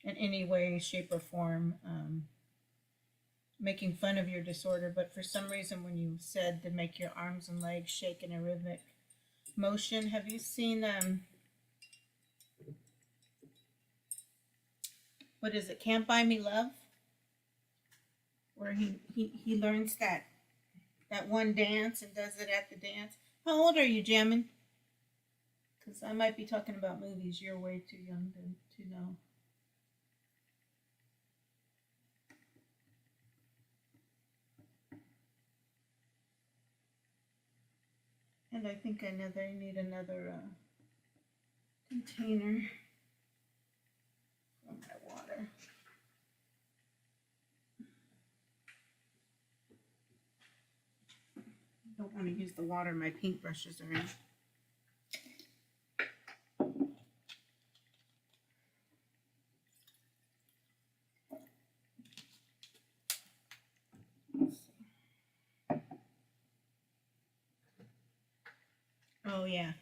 any way, shape, or form making fun of your disorder. But for some reason, when you said to make your arms and legs shake in a rhythmic motion. Have you seen what is it, Can't Buy Me Love? Where he learns that one dance and does it at the dance. How old are you, Jammin? Because I might be talking about movies. You're way too young to know. And I think I need another container for my water. I don't want to use the water my paintbrushes are in. Oh, yeah.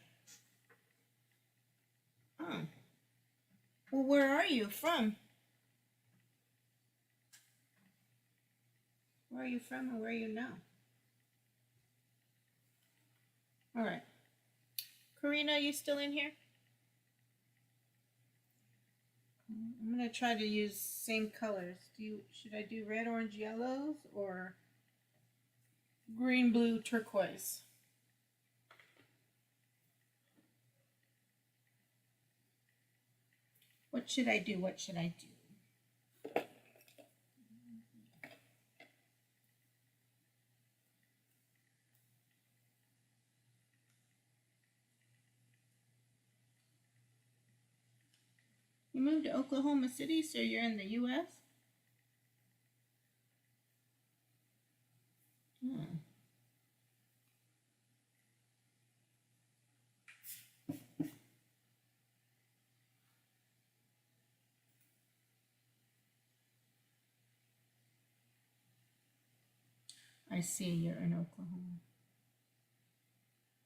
Oh. Well, where are you from? Where are you from and where are you now? All right. Karina, are you still in here? I'm going to try to use same colors. Should I do red, orange, yellows or green, blue, turquoise? What should I do? What should I do? You moved to Oklahoma City, so you're in the U.S.? Hmm. I see you're in Oklahoma.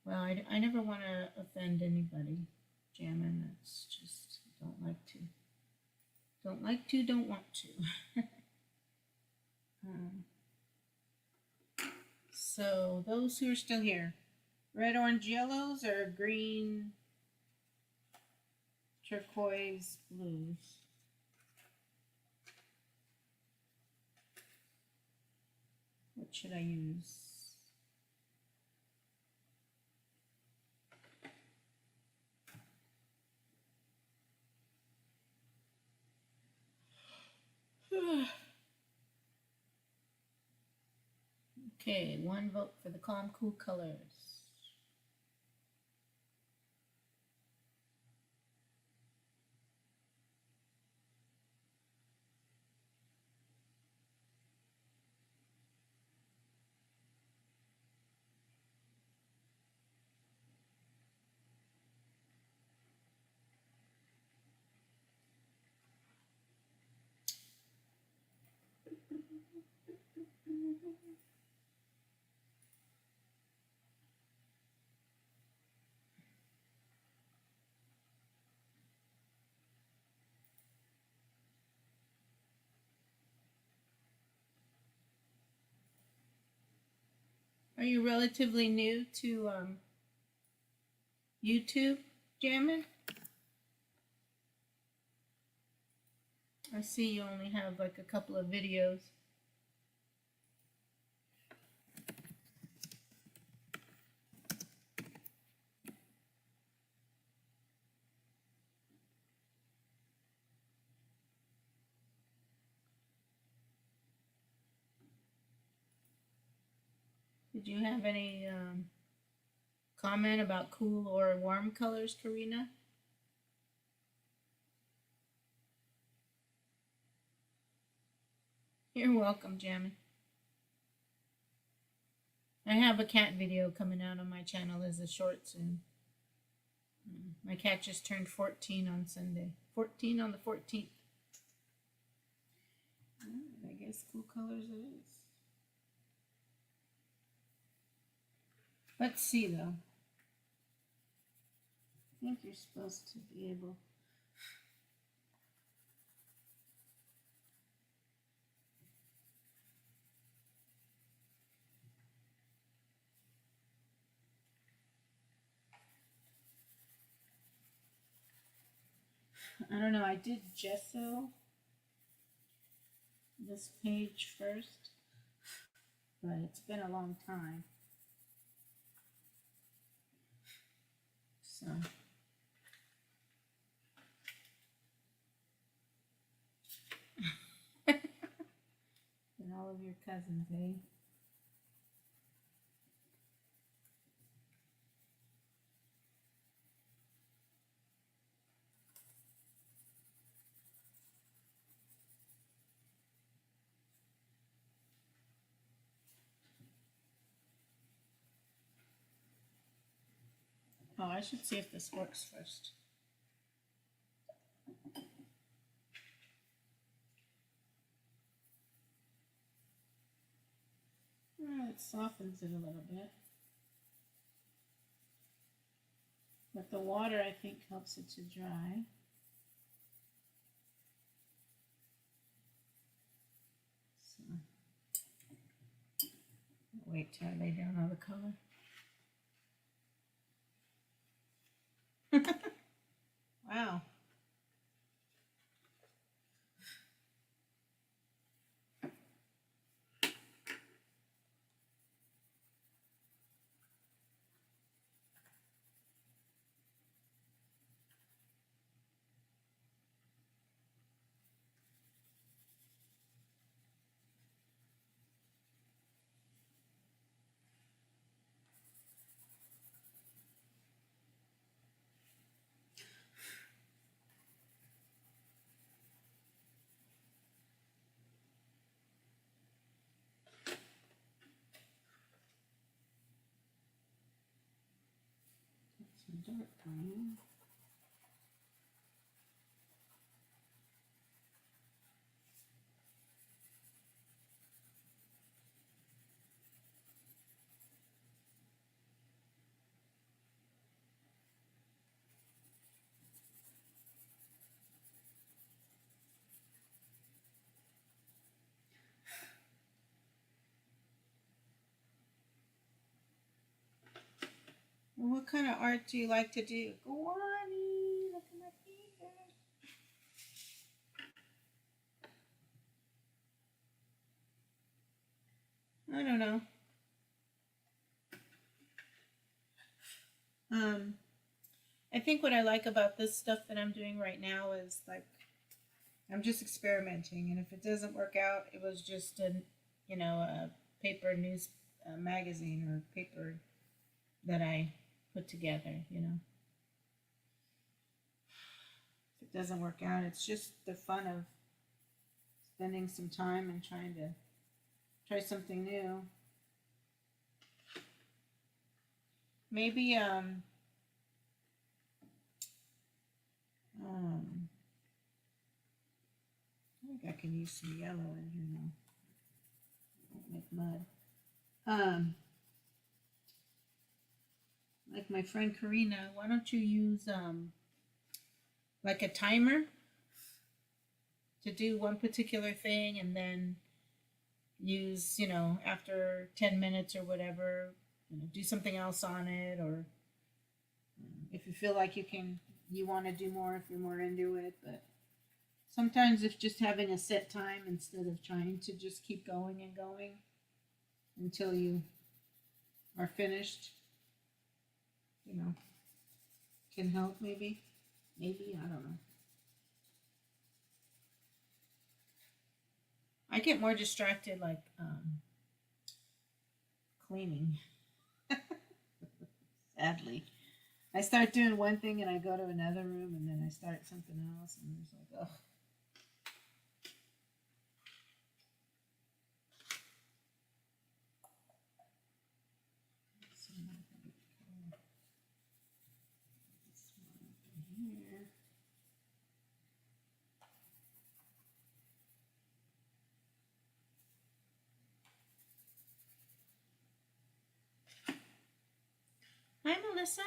Well, I never want to offend anybody, Jammin. It's just, don't like to. Don't like to, don't want to. So, those who are still here, red, orange, yellows, or green, turquoise, blues? What should I use? Okay, one vote for the calm, cool colors. Are you relatively new to YouTube, Jammin? I see you only have like a couple of videos. Did you have any comment about cool or warm colors, Karina? You're welcome, Jammin. I have a cat video coming out on my channel as a short soon. My cat just turned 14 on Sunday. 14 on the 14th. I guess cool colors it is. Let's see though. I think you're supposed to be able. I don't know, I did gesso this page first, but it's been a long time. So and all of your cousins, eh? Oh, I should see if this works first. Oh, it softens it a little bit. But the water, I think, helps it to dry. So, wait till I lay down all the color. Wow. Some dark green. What kind of art do you like to do? Go on, look at my fingers. I don't know. I think what I like about this stuff that I'm doing right now is like I'm just experimenting, and if it doesn't work out, it was just a paper news magazine or paper that I put together. If it doesn't work out, it's just the fun of spending some time and trying to try something new. Maybe I think I can use some yellow in here now. Won't make mud. Like my friend Karina, why don't you use like a timer to do one particular thing, and then use, after 10 minutes or whatever, do something else on it, or if you feel like you want to do more if you're more into it. But sometimes it's just having a set time instead of trying to just keep going and going until you are finished, can help maybe. Maybe, I don't know. I get more distracted like cleaning. Sadly. I start doing one thing and I go to another room and then I start something else and it's like, oh. Hi, Melissa.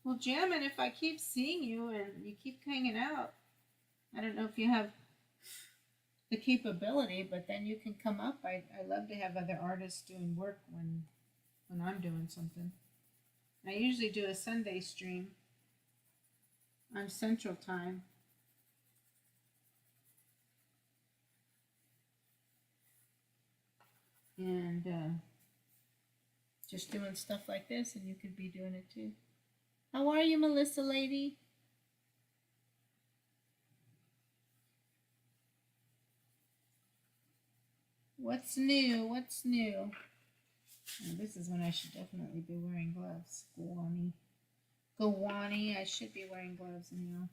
Well, Jamin, if I keep seeing you and you keep hanging out, I don't know if you have the capability, but then you can come up. I love to have other artists doing work when I'm doing something. I usually do a Sunday stream on Central Time. And just doing stuff like this, and you could be doing it too. How are you, Melissa lady? What's new? What's new? Oh, this is when I should definitely be wearing gloves. Gawani. I should be wearing gloves now.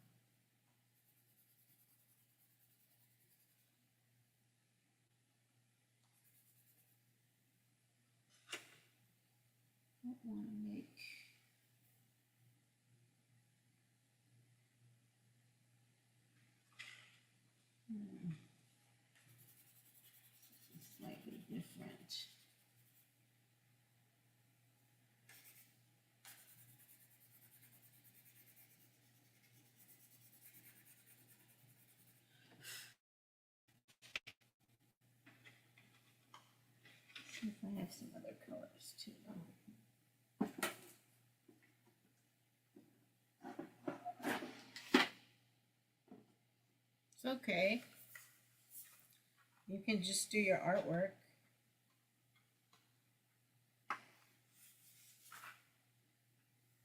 I don't want to make... This is slightly different. See if I have some other colors too. It's okay. You can just do your artwork.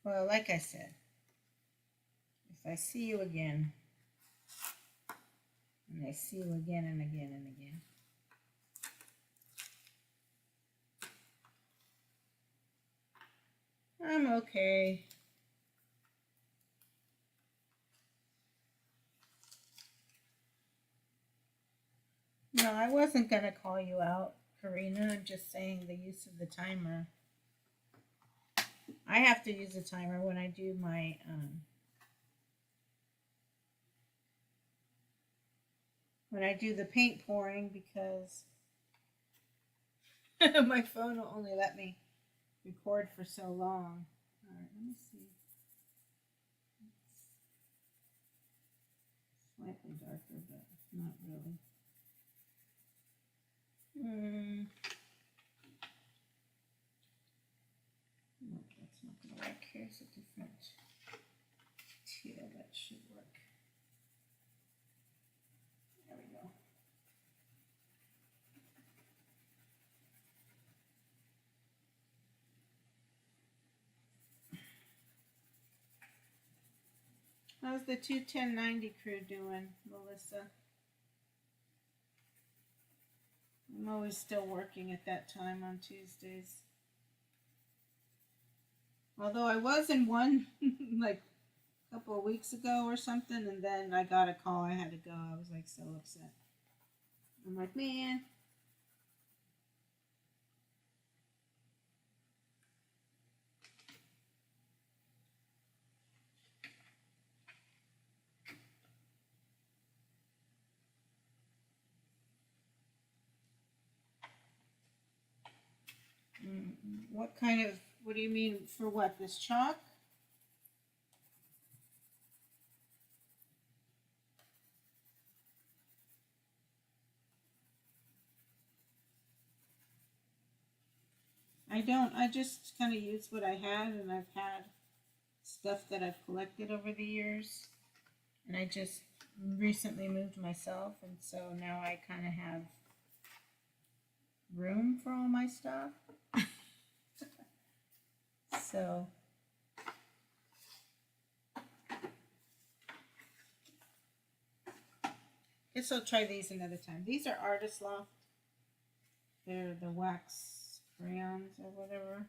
Well, like I said, if I see you again, and I see you again and again and again, I'm okay. No, I wasn't going to call you out, Karina. I'm just saying the use of the timer. I have to use a timer when I do my when I do the paint pouring, because my phone will only let me record for so long. All right, let me see. It's slightly darker, but not really. No, that's not going to work. Here's a different teal that should work. There we go. How's the 21090 crew doing, Melissa? I'm always still working at that time on Tuesdays. Although I was in one like a couple of weeks ago or something, and then I got a call. I had to go. I was like so upset. I'm like, man. What kind of, what do you mean for what? This chalk? I just kind of use what I had, and I've had stuff that I've collected over the years. And I just recently moved myself, and so now I kind of have room for all my stuff. So guess I'll try these another time. These are Artist Loft. They're the wax crayons or whatever.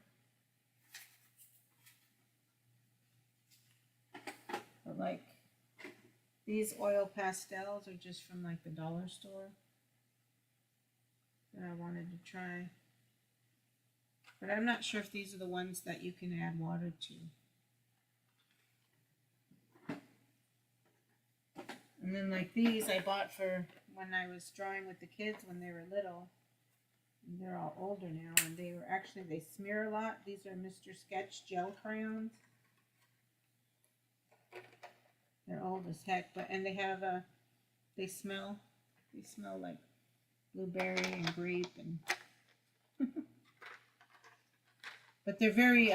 But like these oil pastels are just from like the dollar store that I wanted to try. But I'm not sure if these are the ones that you can add water to. And then like these I bought for when I was drawing with the kids when they were little. And they're all older now, and they were actually, they smear a lot. These are Mr. Sketch Gel Crayons. They're old as heck, but, and they have a, they smell like blueberry and grape, and but they're very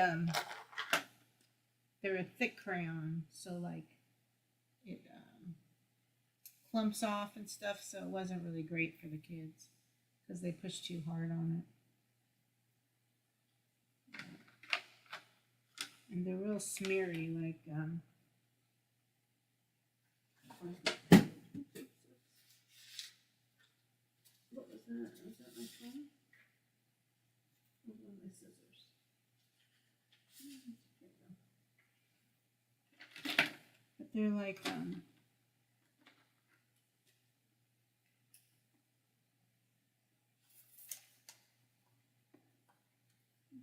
they're a thick crayon, so like it clumps off and stuff, so it wasn't really great for the kids because they pushed too hard on it. And they're real smeary, like what was that? Was that my phone? Those are my scissors. But they're like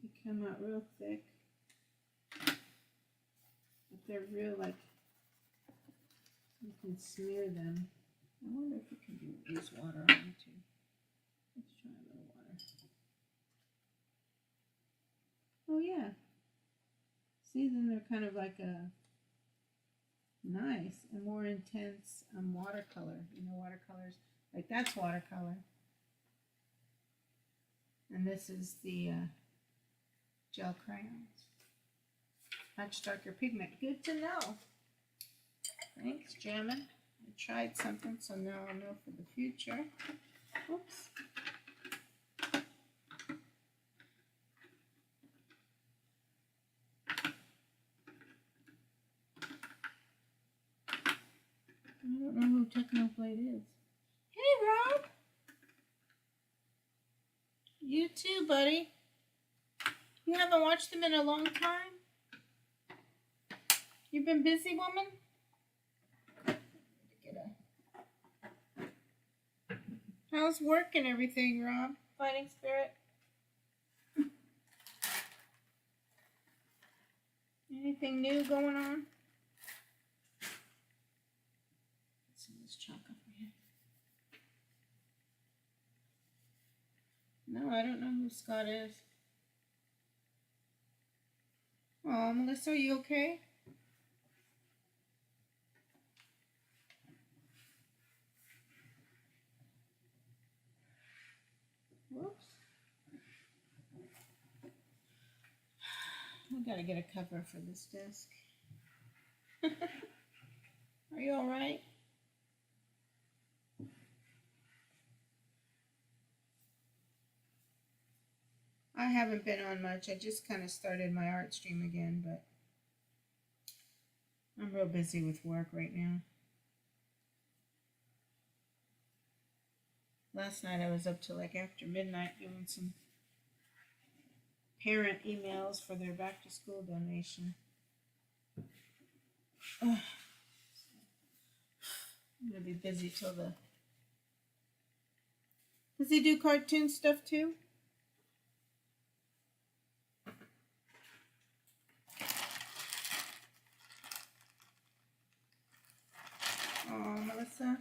they come out real thick, but they're real, like you can smear them. I wonder if you can use water on them too. Let's try a little water. Oh yeah. See, then they're kind of like a nice and more intense watercolor. You know, watercolors, like that's watercolor. And this is the gel crayons. Much darker pigment. Good to know. Thanks, Jammin. I tried something, so now I'll know for the future. Oops. I don't know who Technoblade is. Hey, Rob. You too, buddy. You haven't watched them in a long time? You've been busy, woman? How's work and everything, Rob? Fighting Spirit? Anything new going on? Let's see this chalk up here. No, I don't know who Scott is. Oh, Melissa, are you okay? Whoops. I gotta get a cover for this desk. Are you all right? I haven't been on much. I just kind of started my art stream again, but I'm real busy with work right now. Last night I was up till like after midnight doing some parent emails for their back to school donation. I'm gonna be busy till the... Does he do cartoon stuff too? Oh, Melissa.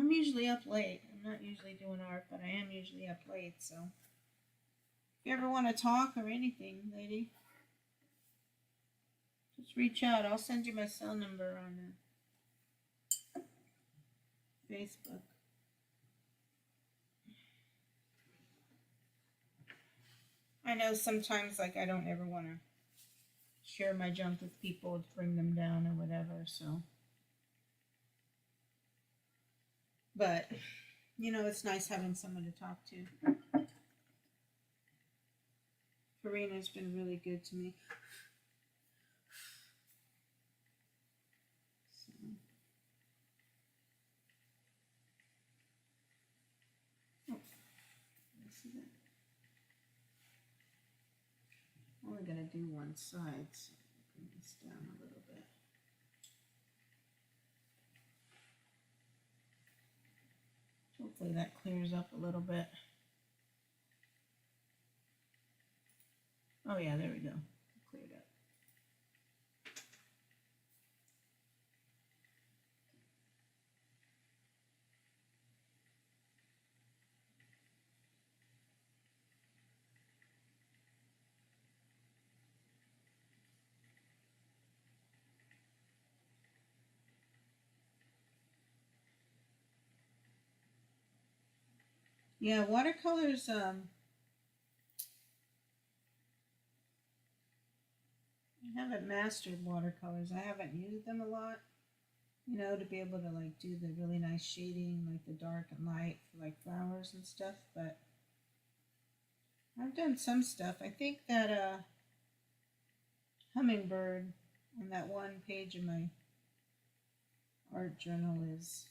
I'm usually up late. I'm not usually doing art, but I am usually up late, so if you ever want to talk or anything, lady, just reach out. I'll send you my cell number on Facebook. I know sometimes, like, I don't ever want to share my junk with people to bring them down or whatever, so. But, you know, it's nice having someone to talk to. Karina's been really good to me. So. Oh, see that? I'm only going to do one side, so bring this down a little bit. Hopefully that clears up a little bit. Oh yeah, there we go. Cleared up. Yeah, watercolors, I haven't mastered watercolors. I haven't used them a lot, you know, to be able to like do the really nice shading, like the dark and light for like flowers and stuff, but I've done some stuff. I think that hummingbird on that one page of my art journal is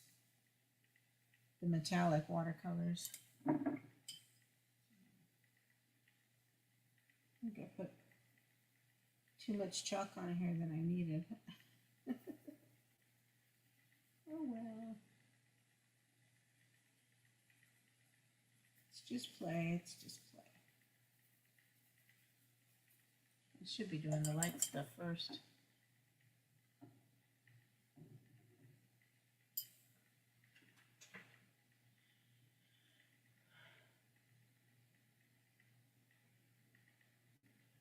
the metallic watercolors. I think I put too much chalk on here than I needed. Oh well. It's just play, it's just play. I should be doing the light stuff first.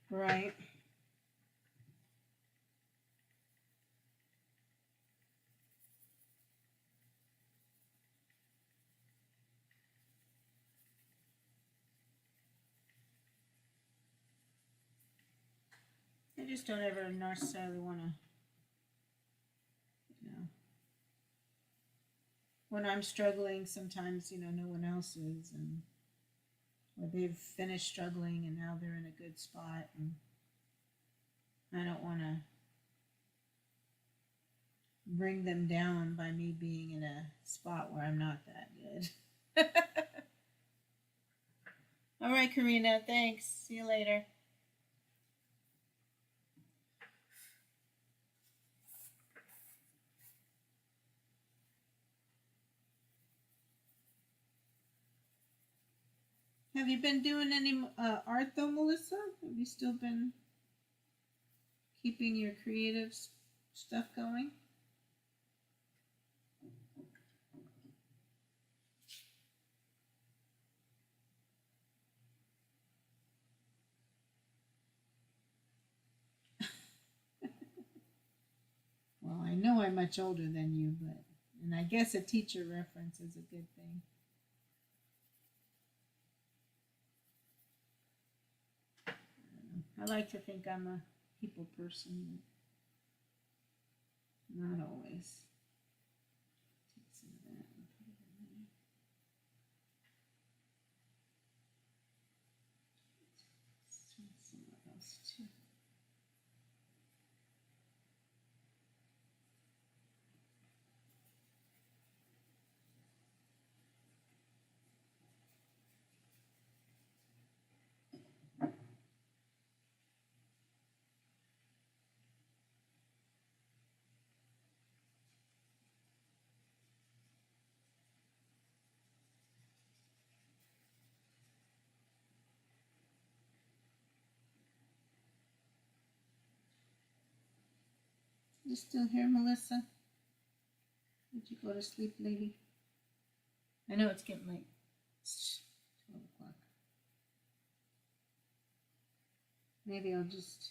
Right. I just don't ever necessarily want to, you know, when I'm struggling, sometimes, you know, no one else is, and or they've finished struggling and now they're in a good spot, and I don't want to bring them down by me being in a spot where I'm not that good. All right, Karina, thanks. See you later. Have you been doing any art though, Melissa? Have you still been keeping your creative stuff going? Well, I know I'm much older than you, but, and I guess a teacher reference is a good thing. I like to think I'm a people person, but not always. Take some of that and put it in there. Let's try somewhere else too. You still here, Melissa? Did you go to sleep, lady? I know it's getting late. It's 12 o'clock. Maybe I'll just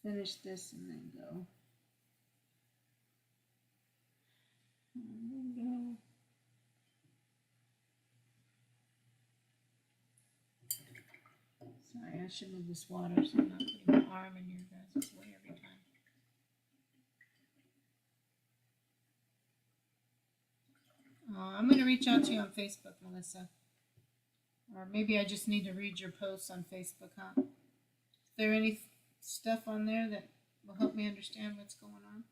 finish this and then go. Go. Sorry, I should move this water so I'm not putting my arm in your guys' way every time. I'm going to reach out to you on Facebook, Melissa. Or maybe I just need to read your posts on Facebook, huh? Is there any stuff on there that will help me understand what's going on?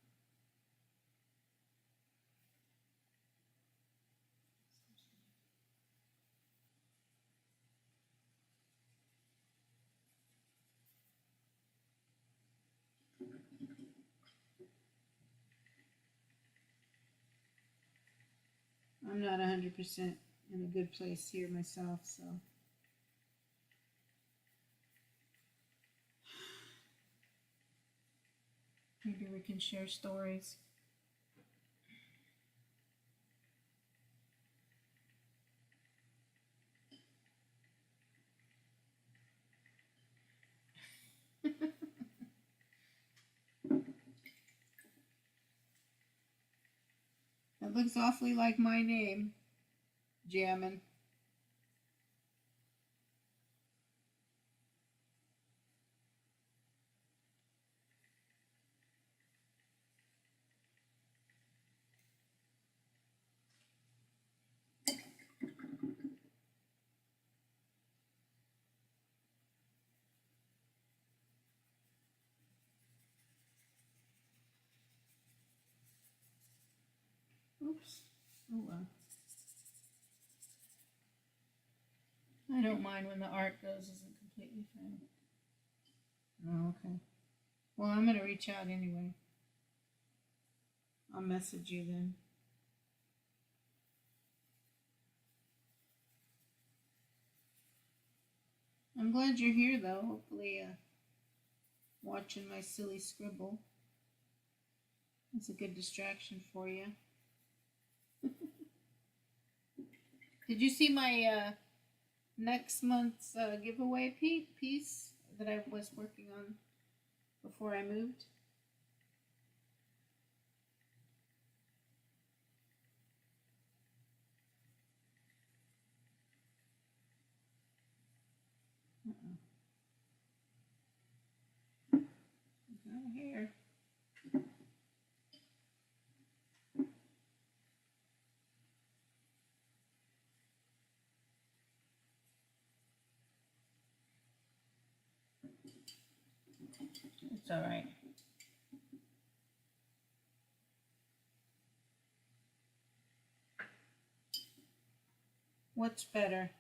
I'm not 100% in a good place here myself, so. Maybe we can share stories. That looks awfully like my name, jamming. Oops. Oh well. I don't mind when the art goes isn't completely framed. Oh, okay. Well, I'm going to reach out anyway. I'll message you then. I'm glad you're here, though. Hopefully, watching my silly scribble is a good distraction for you. Did you see my next month's giveaway piece that I was working on before I moved? Not here. It's all right. What's better?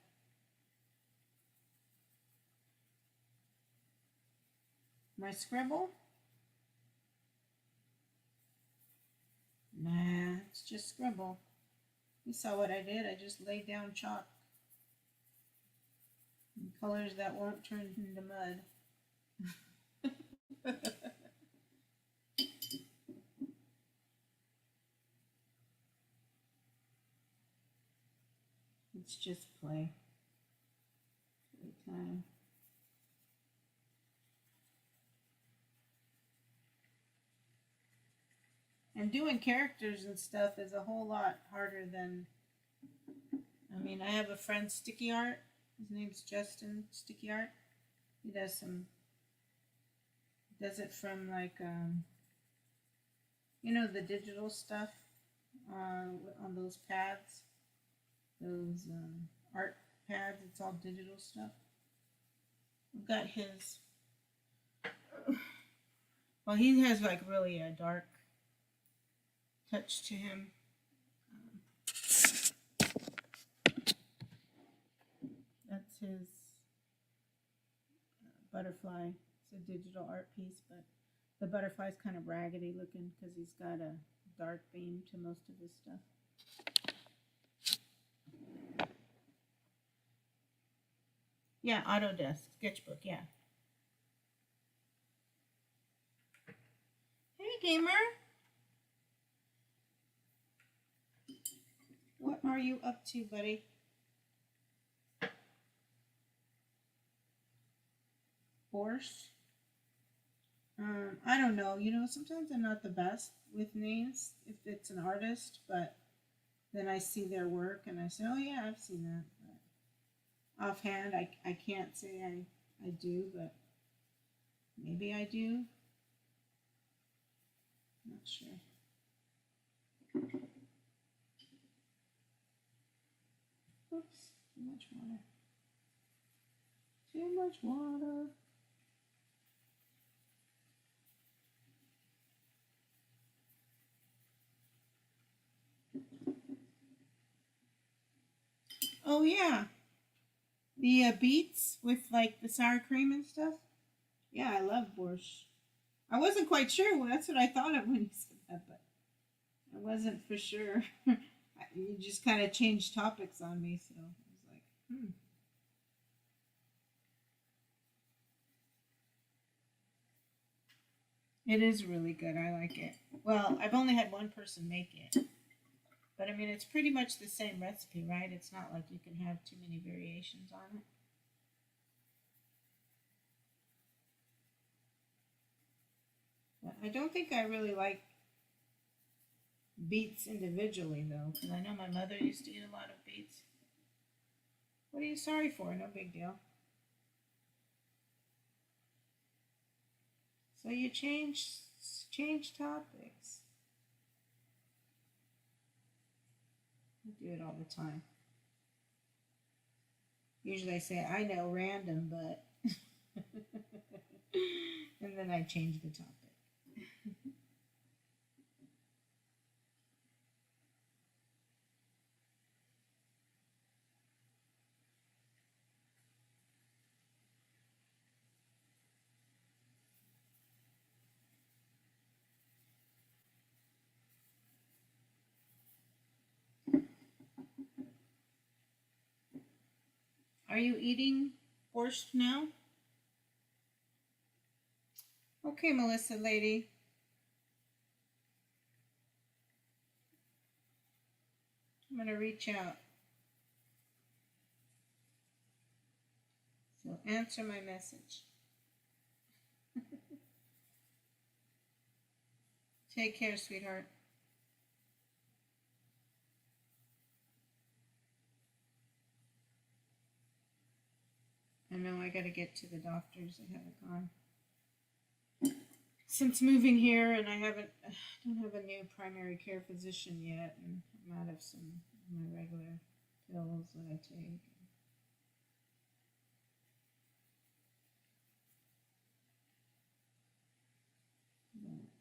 My scribble? Nah, it's just scribble. You saw what I did. I just laid down chalk. In colors that won't turn into mud. It's just play. Playtime. And doing characters and stuff is a whole lot harder than. I mean, I have a friend, Sticky Art. His name's Justin Sticky Art. He does it from like, you know, the digital stuff on those pads, those art pads. It's all digital stuff. I've got his. Well, he has like really a dark touch to him. That's his butterfly. It's a digital art piece, but the butterfly's kind of raggedy looking because he's got a dark theme to most of his stuff. Yeah, Autodesk sketchbook, yeah. Hey, gamer. What are you up to, buddy? Borscht? I don't know. You know, sometimes I'm not the best with names if it's an artist, but then I see their work and I say, oh yeah, I've seen that. But offhand, I can't say I do, but maybe I do. Not sure. Oops, too much water. Too much water. Oh yeah, the beets with like the sour cream and stuff. Yeah, I love borscht. I wasn't quite sure. Well, that's what I thought of when you said that, but I wasn't for sure. You just kind of changed topics on me, so I was like, It is really good. I like it. Well, I've only had one person make it. But I mean, it's pretty much the same recipe, right? It's not like you can have too many variations on it. But I don't think I really like beets individually, though, because I know my mother used to eat a lot of beets. What are you sorry for? No big deal. So you change topics. I do it all the time. Usually I say, I know, random, but... and then I change the topic. Are you eating borscht now? Okay, Melissa lady. I'm going to reach out. So answer my message. Take care, sweetheart. I know I got to get to the doctors. I haven't gone since moving here, and I don't have a new primary care physician yet, and I'm out of some of my regular pills that I take.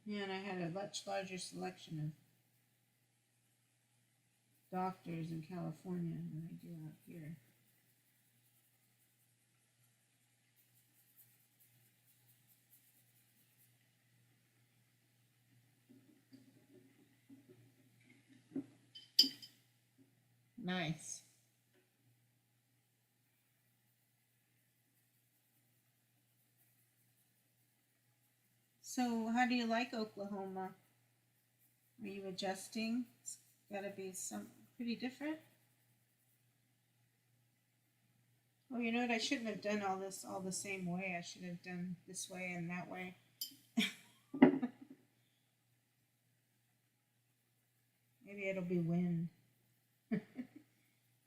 Yeah, and I had a much larger selection of doctors in California than I do out here. Nice. So how do you like Oklahoma? Are you adjusting? It's got to be some pretty different. Oh, you know what? I shouldn't have done all this all the same way. I should have done this way and that way. Maybe it'll be wind.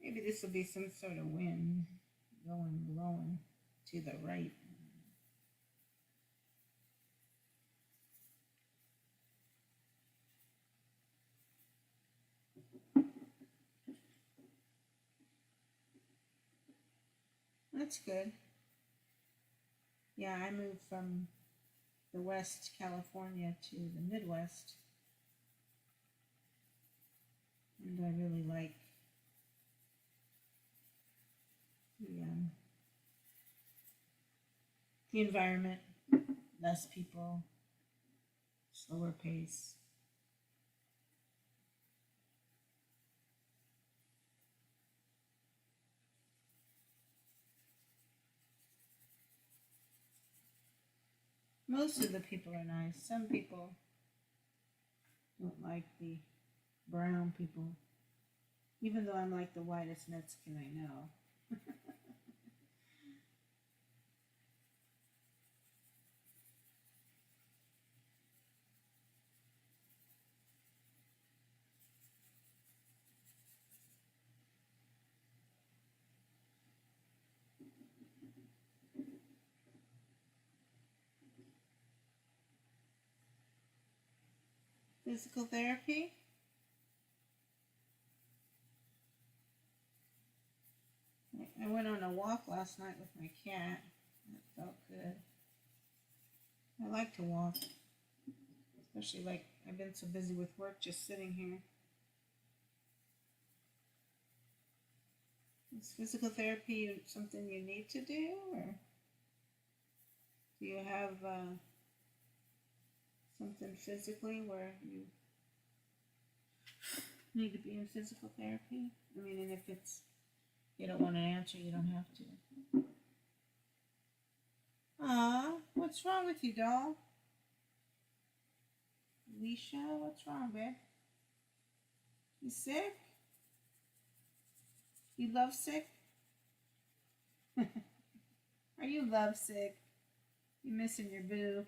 Maybe this will be some sort of wind blowing to the right. That's good. Yeah, I moved from the West California to the Midwest, and I really like the environment, less people, slower pace. Most of the people are nice. Some people don't like the brown people, even though I'm like the whitest Mexican I know. Physical therapy? I went on a walk last night with my cat. It felt good. I like to walk, especially like I've been so busy with work just sitting here. Is physical therapy something you need to do, or do you have something physically where you need to be in physical therapy? I mean, and if you don't want to answer, you don't have to. Aw, what's wrong with you, doll? Alicia, what's wrong, babe? You sick? You lovesick? Are you lovesick? You missing your boo?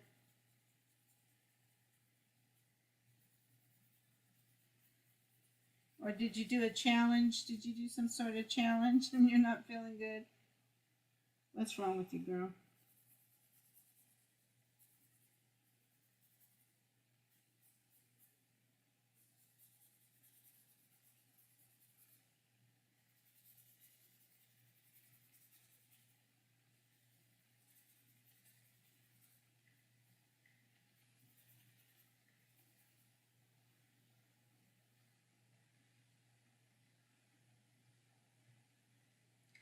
Or did you do a challenge? Did you do some sort of challenge and you're not feeling good? What's wrong with you, girl?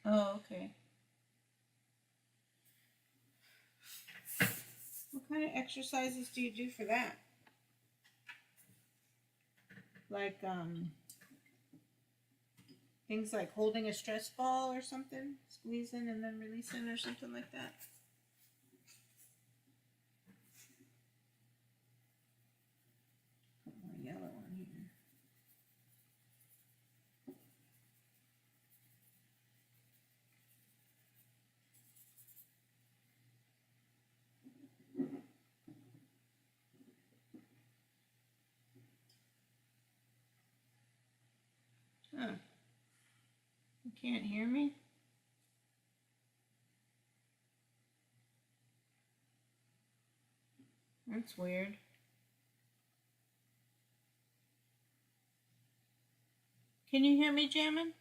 Oh, okay. What kind of exercises do you do for that? Like, things like holding a stress ball or something? Squeezing and then releasing or something like that? Put more yellow on here. Huh. You can't hear me? That's weird. Can you hear me jamming?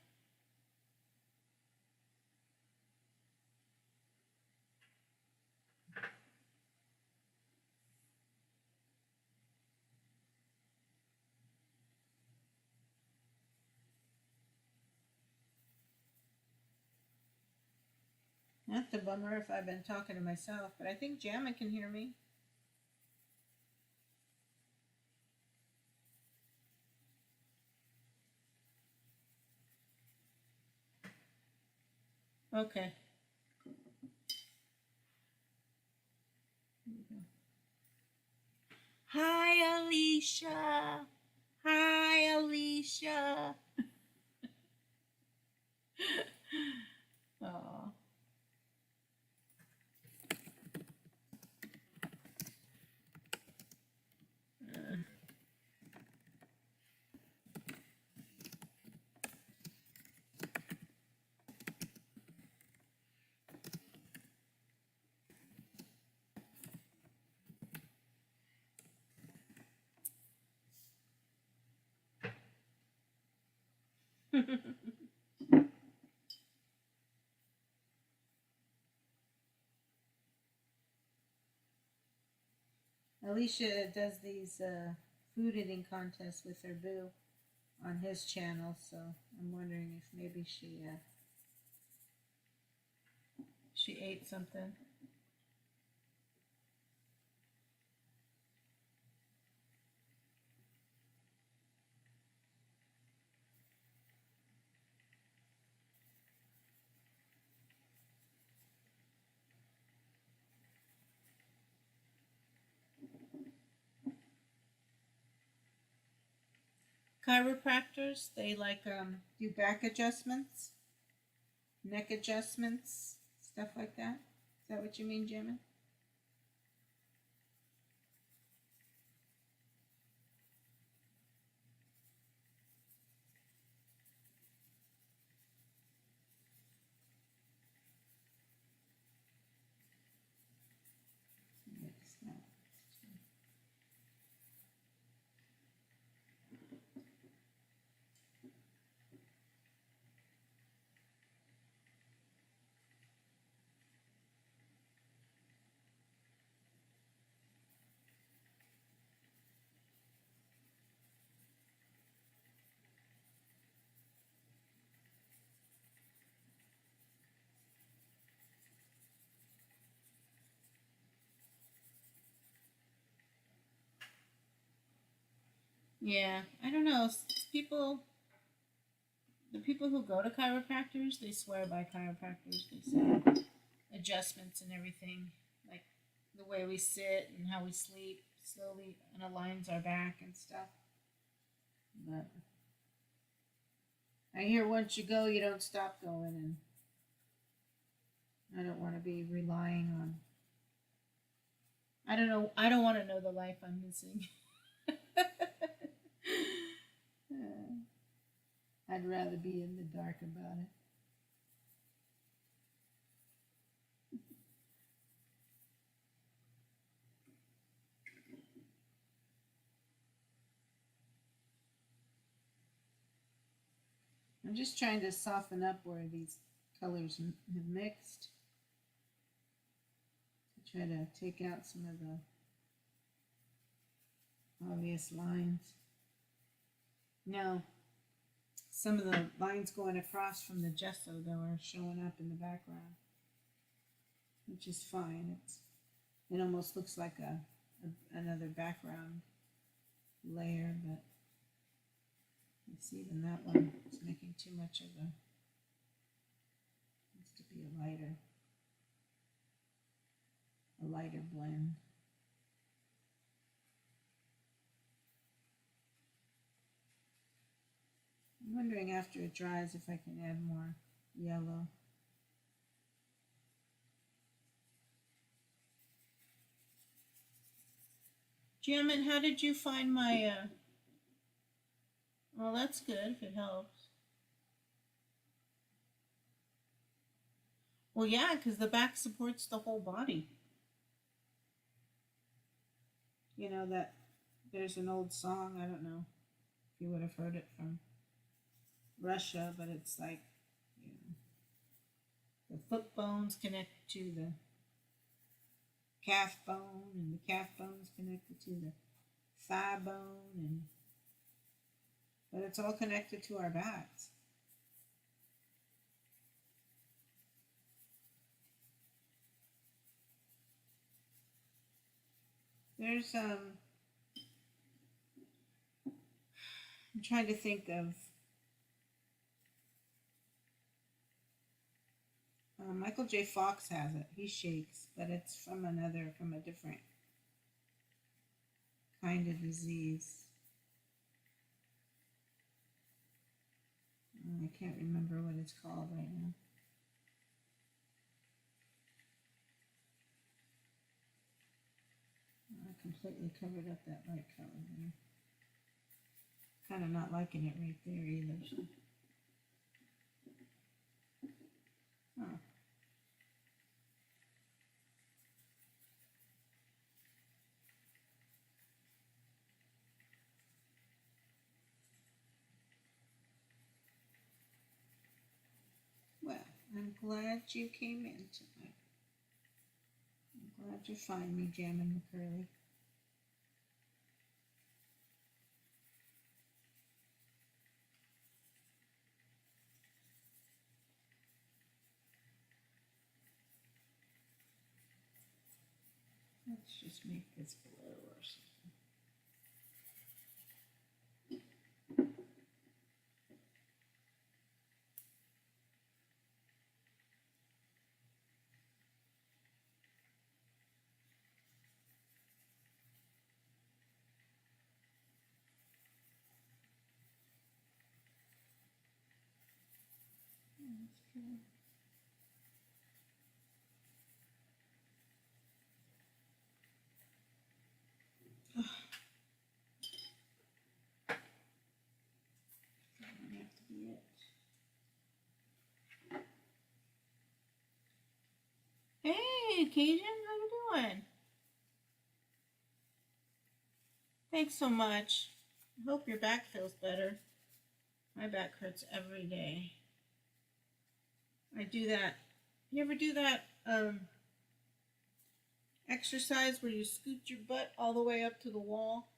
That's a bummer if I've been talking to myself, but I think Jammin can hear me. Okay. Hi, Alicia. Hi, Alicia. Oh. Alicia does these food eating contests with her boo on his channel, so I'm wondering if maybe she ate something. Chiropractors, they like do back adjustments, neck adjustments, stuff like that. Is that what you mean, Jimmy? Mix that. Yeah, I don't know. People, the people who go to chiropractors, they swear by chiropractors. They say adjustments and everything, like the way we sit and how we sleep, slowly and aligns our back and stuff. But I hear once you go, you don't stop going, and I don't want to be relying on. I don't know. I don't want to know the life I'm missing. I'd rather be in the dark about it. I'm just trying to soften up where these colors have mixed. Try to take out some of the obvious lines. No, some of the lines going across from the gesso though are showing up in the background, which is fine. It almost looks like another background layer, but you see even that one is making too much of a, needs to be a lighter blend. I'm wondering after it dries if I can add more yellow. Jimin, how did you find my, well, that's good if it helps. Well, yeah, because the back supports the whole body. You know that there's an old song, I don't know if you would have heard it from Russia, but it's like, you know, the foot bones connect to the calf bone, and the calf bone's connected to the thigh bone, but it's all connected to our backs. There's I'm trying to think of Michael J. Fox has it. He shakes, but it's from a different kind of disease. I can't remember what it's called right now. I completely covered up that light color there. Kind of not liking it right there either. So. Huh. Well, I'm glad you came in tonight. I'm glad you find me jamming the curly. Let's just make this blue or something. That's good. That might have to be it. Hey, Cajun, how you doing? Thanks so much. I hope your back feels better. My back hurts every day. I do that. You ever do that exercise where you scoot your butt all the way up to the wall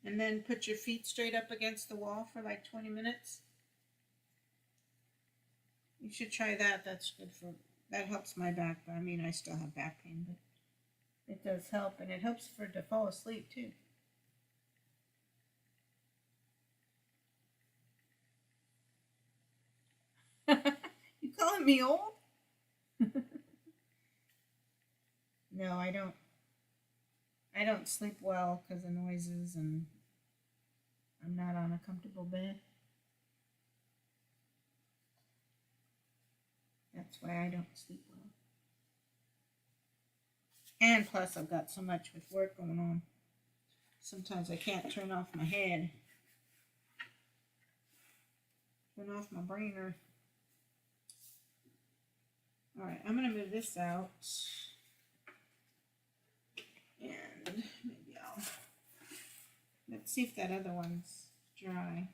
and then put your feet straight up against the wall for like 20 minutes? You should try that. That's good for, that helps my back. But I mean, I still have back pain, but it does help, and it helps to fall asleep too. You calling me old? No, I don't sleep well because of noises, and I'm not on a comfortable bed. That's why I don't sleep well. And plus, I've got so much with work going on. Sometimes I can't turn off my head. Turn off my brainer. Alright, I'm going to move this out. And maybe let's see if that other one's dry.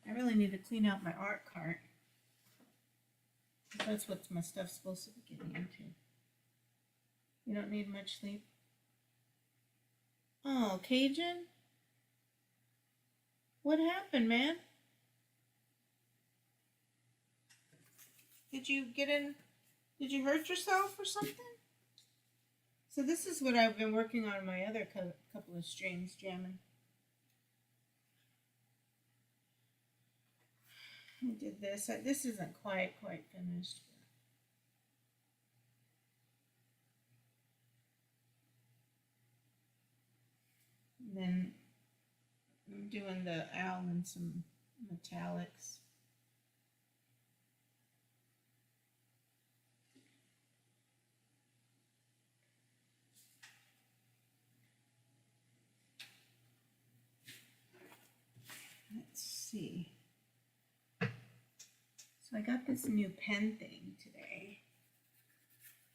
I really need to clean out my art cart. That's what my stuff's supposed to be getting into. You don't need much sleep? Oh, Cajun? What happened, man? Did you hurt yourself or something? So this is what I've been working on in my other couple of streams, jamming. I did this. This isn't quite finished. And then I'm doing the owl and some metallics. Let's see. So I got this new pen thing today.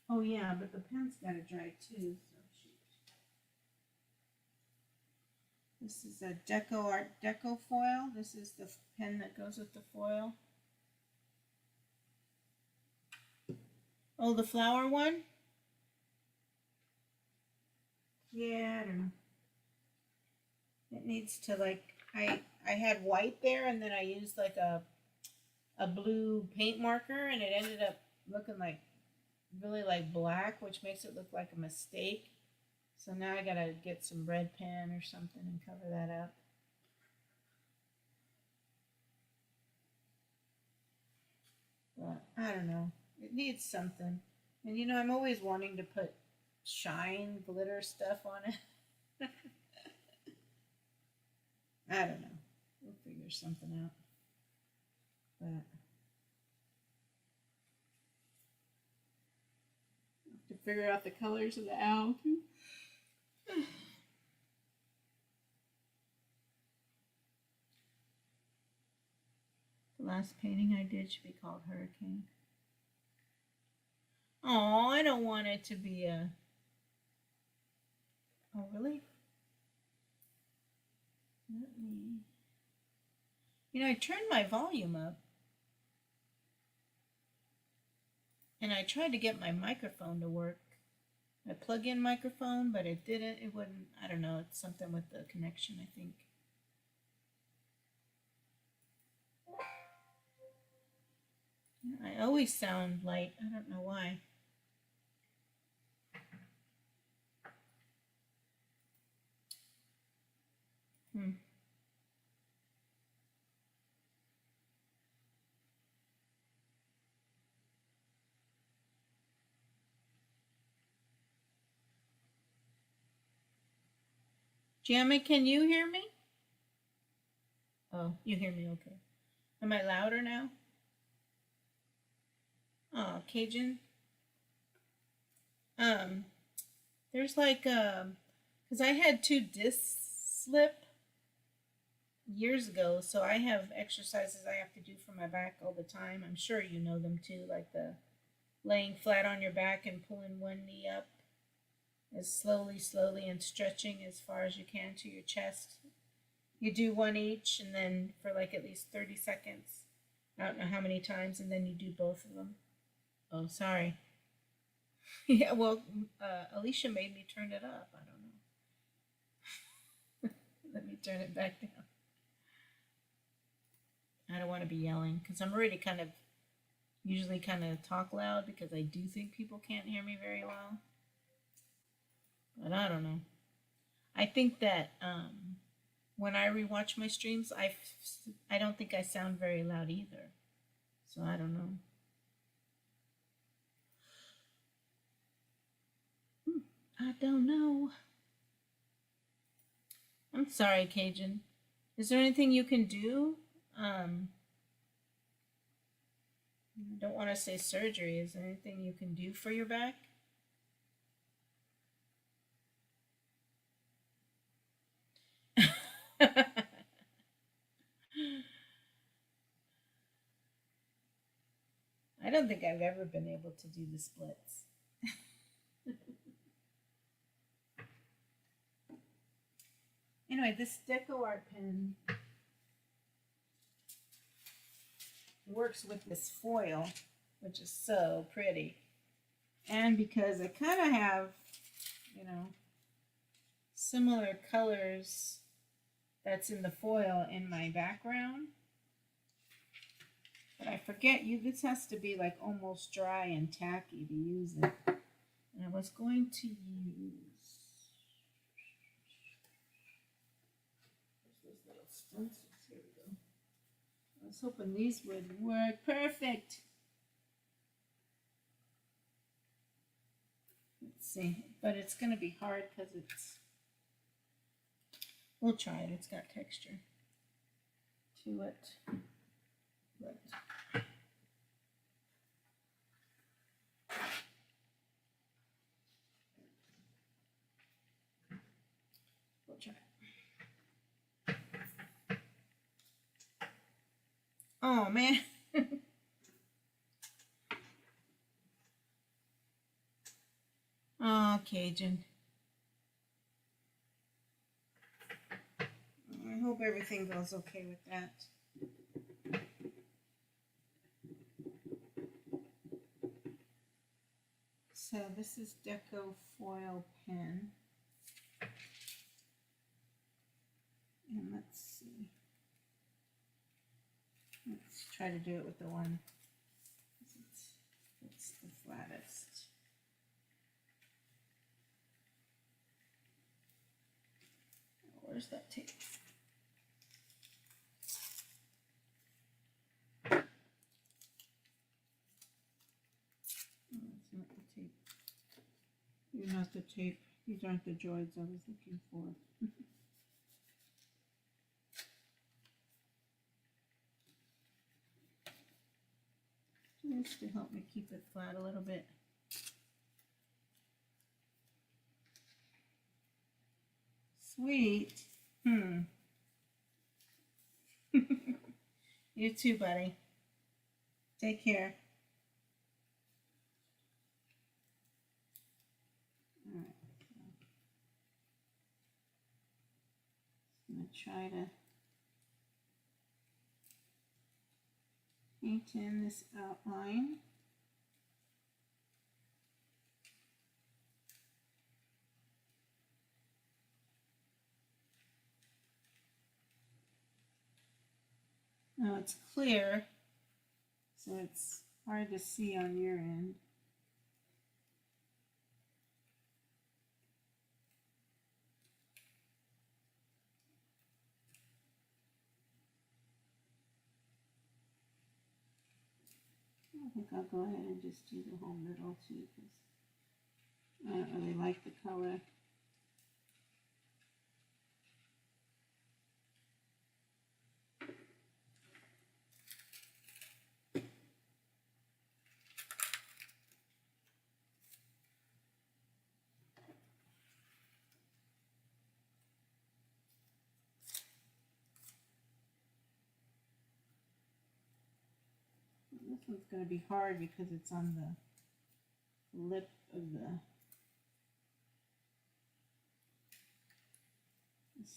Oh yeah, but the pen's gotta dry too, so shoot. This is a Art Deco foil. This is the pen that goes with the foil. Oh, the flower one? Yeah, I don't know. It needs to I had white there and then I used like a blue paint marker and it ended up looking really like black, which makes it look like a mistake. So now I gotta get some red pen or something and cover that up. But I don't know. It needs something. And you know, I'm always wanting to put shine glitter stuff on it. I don't know. We'll figure something out. But I have to figure out the colors of the owl too. The last painting I did should be called Hurricane. Oh, I don't want it to be a... Oh, really? Let me... You know, I turned my volume up. And I tried to get my microphone to work. My plug-in microphone, but it didn't. It wouldn't. I don't know. It's something with the connection, I think. I always sound light. I don't know why. Jamie, can you hear me? Oh, you hear me okay. Am I louder now? Oh, Cajun. There's because I had 2 discs slip years ago, so I have exercises I have to do for my back all the time. I'm sure you know them too, like the laying flat on your back and pulling one knee up as slowly and stretching as far as you can to your chest. You do one each and then for like at least 30 seconds. I don't know how many times, and then you do both of them. Oh, sorry. Yeah, well, Alicia made me turn it up. I don't know. Let me turn it back down. I don't want to be yelling because I'm already usually talk loud because I do think people can't hear me very well. But I don't know. I think that when I rewatch my streams, I don't think I sound very loud either. So I don't know. I don't know. I'm sorry, Cajun. Is there anything you can do? I don't want to say surgery. Is there anything you can do for your back? I don't think I've ever been able to do the splits. Anyway, this Deco Art pen works with this foil, which is so pretty. And because I kind of have, you know, similar colors that's in the foil in my background. But I forget this has to be like almost dry and tacky to use it. And I was going to use those little stencils. Here we go. I was hoping these would work perfect. Let's see, but it's going to be hard because we'll try it. It's got texture to it. But we'll try it. Oh, man. Oh, Cajun. I hope everything goes okay with that. So this is Deco Foil Pen. And let's see. Let's try to do it with the one it's the flattest. Where's that tape? Oh, it's not the tape. You're not the tape. These aren't the droids I was looking for. Just to help me keep it flat a little bit. Sweet. You too, buddy. Take care. All right. I'm going to try to paint in this outline. Now it's clear, so it's hard to see on your end. I think I'll go ahead and just do the whole middle too, because I don't really like the color. This one's going to be hard because it's on the lip of the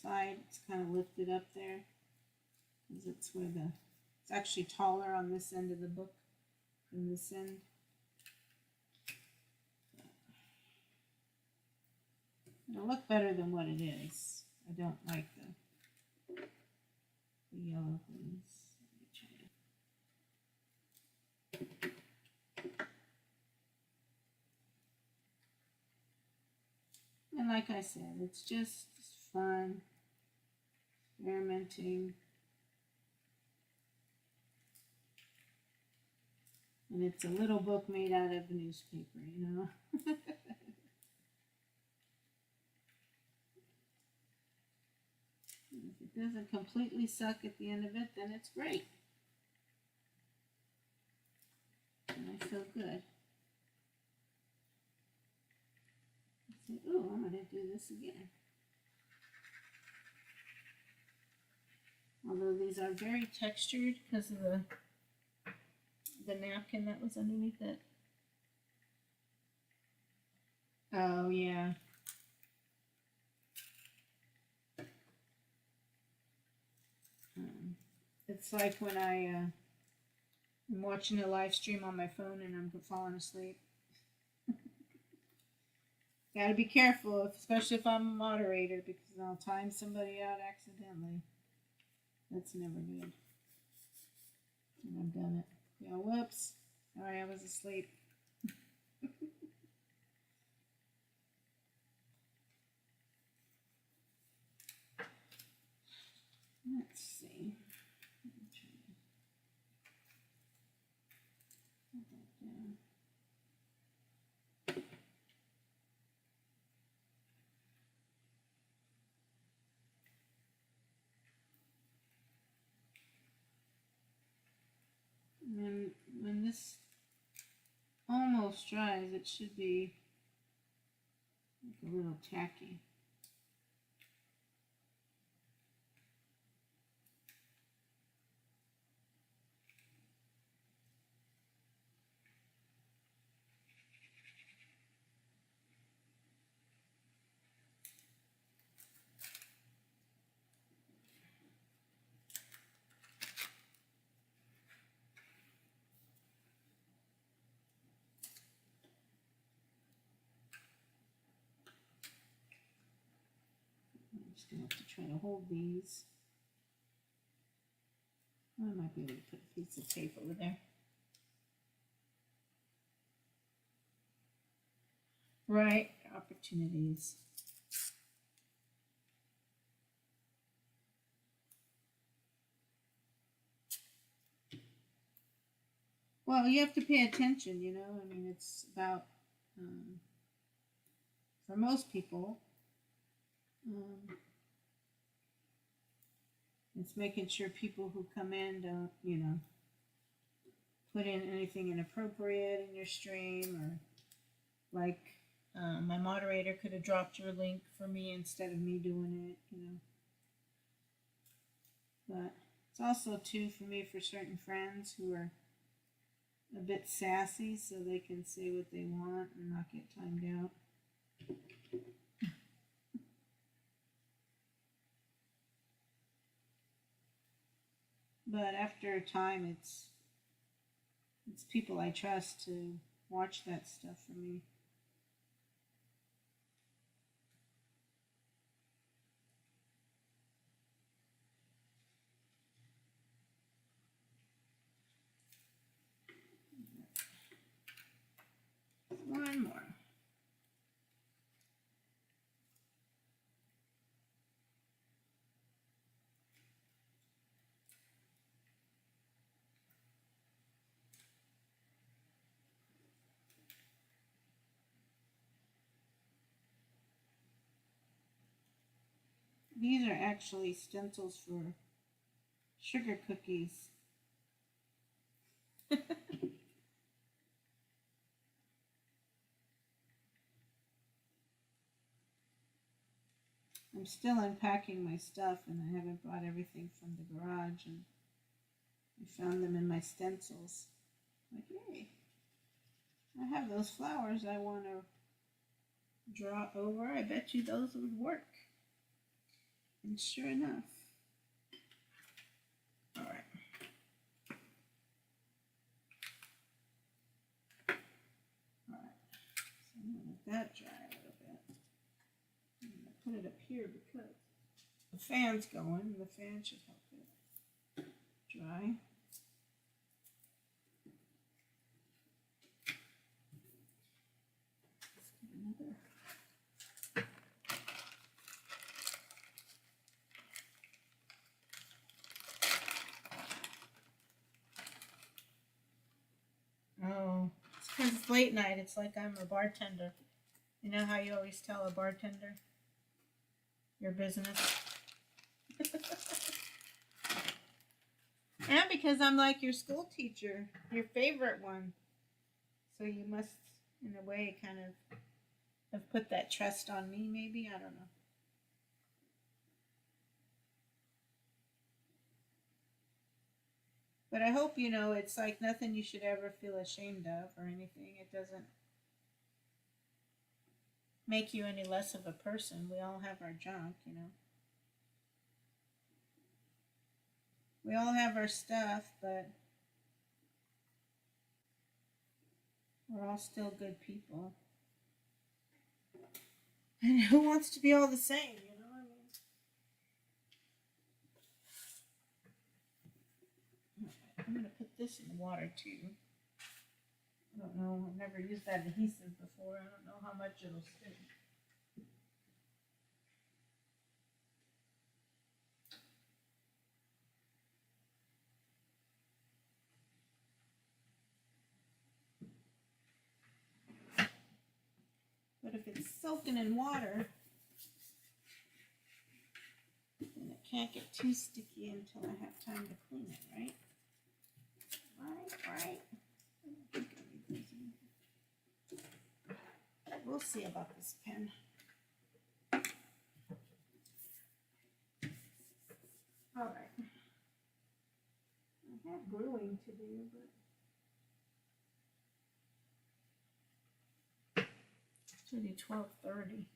side. It's kind of lifted up there because it's actually taller on this end of the book than this end. It'll look better than what it is. I don't like the yellow things. And like I said, it's just fun, experimenting. And it's a little book made out of newspaper, you know. If it doesn't completely suck at the end of it, then it's great. And I feel good. Ooh, I'm going to do this again. Although these are very textured because of the napkin that was underneath it. Oh, yeah. It's like when I'm watching a live stream on my phone and I'm falling asleep. Gotta be careful, especially if I'm a moderator, because I'll time somebody out accidentally. That's never good. And I've done it. Yeah, whoops. Sorry, I was asleep. Let's see. Let me try to put that down. And when this almost dries, it should be like a little tacky. I'm just going to have to try to hold these. I might be able to put a piece of tape over there. Right, opportunities. Well, you have to pay attention, you know. I mean, it's about, for most people, it's making sure people who come in don't, you know, put in anything inappropriate in your stream, or like my moderator could have dropped your link for me instead of me doing it, you know. But it's also too for me for certain friends who are a bit sassy, so they can say what they want and not get timed out. But after a time, it's people I trust to watch that stuff for me. One more. These are actually stencils for sugar cookies. I'm still unpacking my stuff, and I haven't brought everything from the garage, and I found them in my stencils. Like, hey, I have those flowers I want to draw over. I bet you those would work. And sure enough. All right. All right. So I'm going to let that dry a little bit. I'm going to put it up here because the fan's going. The fan should help it dry. Let's get another. Oh, it's because it's late night. It's like I'm a bartender. You know how you always tell a bartender your business? And because I'm like your school teacher, your favorite one. So you must, in a way, kind of have put that trust on me, maybe? I don't know. But I hope, you know, it's like nothing you should ever feel ashamed of or anything. It doesn't make you any less of a person. We all have our junk, you know. We all have our stuff, but we're all still good people. And who wants to be all the same, you know? I'm going to put this in the water too. I don't know. I've never used that adhesive before. I don't know how much it'll stick. But if it's soaking in water, then it can't get too sticky until I have time to clean it, right? Right. We'll see about this pen. All right. I have gluing to do, but it's only 12:30.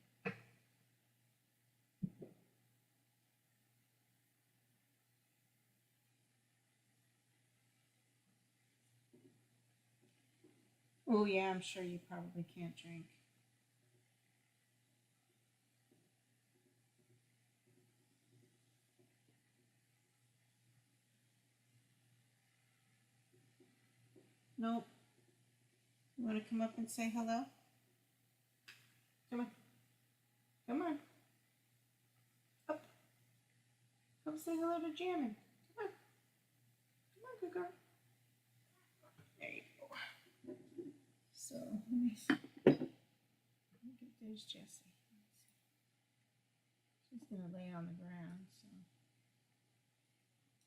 Oh yeah, I'm sure you probably can't drink. Nope. You want to come up and say hello? Come on. Come on. Up. Come say hello to Jammin. Come on. Come on, good girl. There you go. So, let me see. There's Jessie. She's going to lay on the ground, so.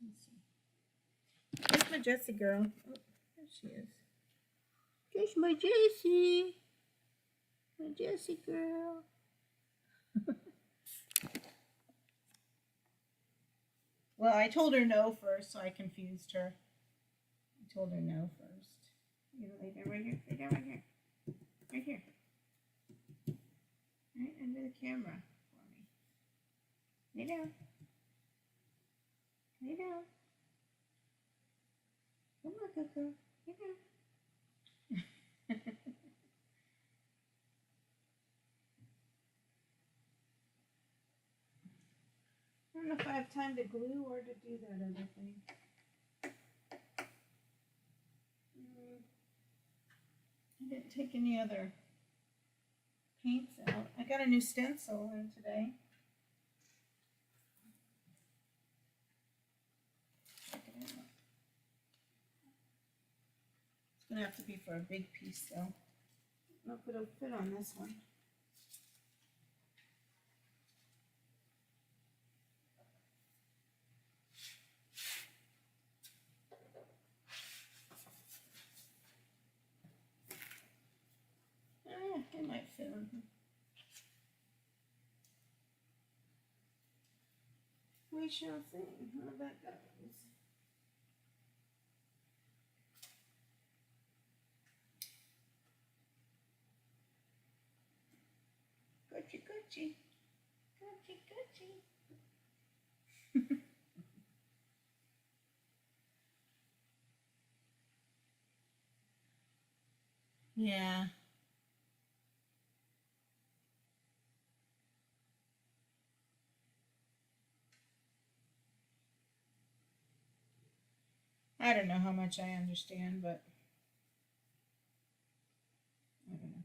Let's see. There's my Jessie girl. Oh, there she is. There's my Jessie. My Jessie girl. Well, I told her no first, so I confused her. I told her no first. You know, lay down right here. Lay down right here. Right here. Right under the camera for me. Lay down. Lay down. Come on, good girl. Lay down. I don't know if I have time to glue or to do that other thing. I didn't take any other paints out. I got a new stencil in today. Check it out. It's going to have to be for a big piece though. I don't know if it'll fit on this one. It might fit on here. We shall see how that goes. Gucci, Gucci. Gucci, Gucci. Yeah. I don't know how much I understand, but I don't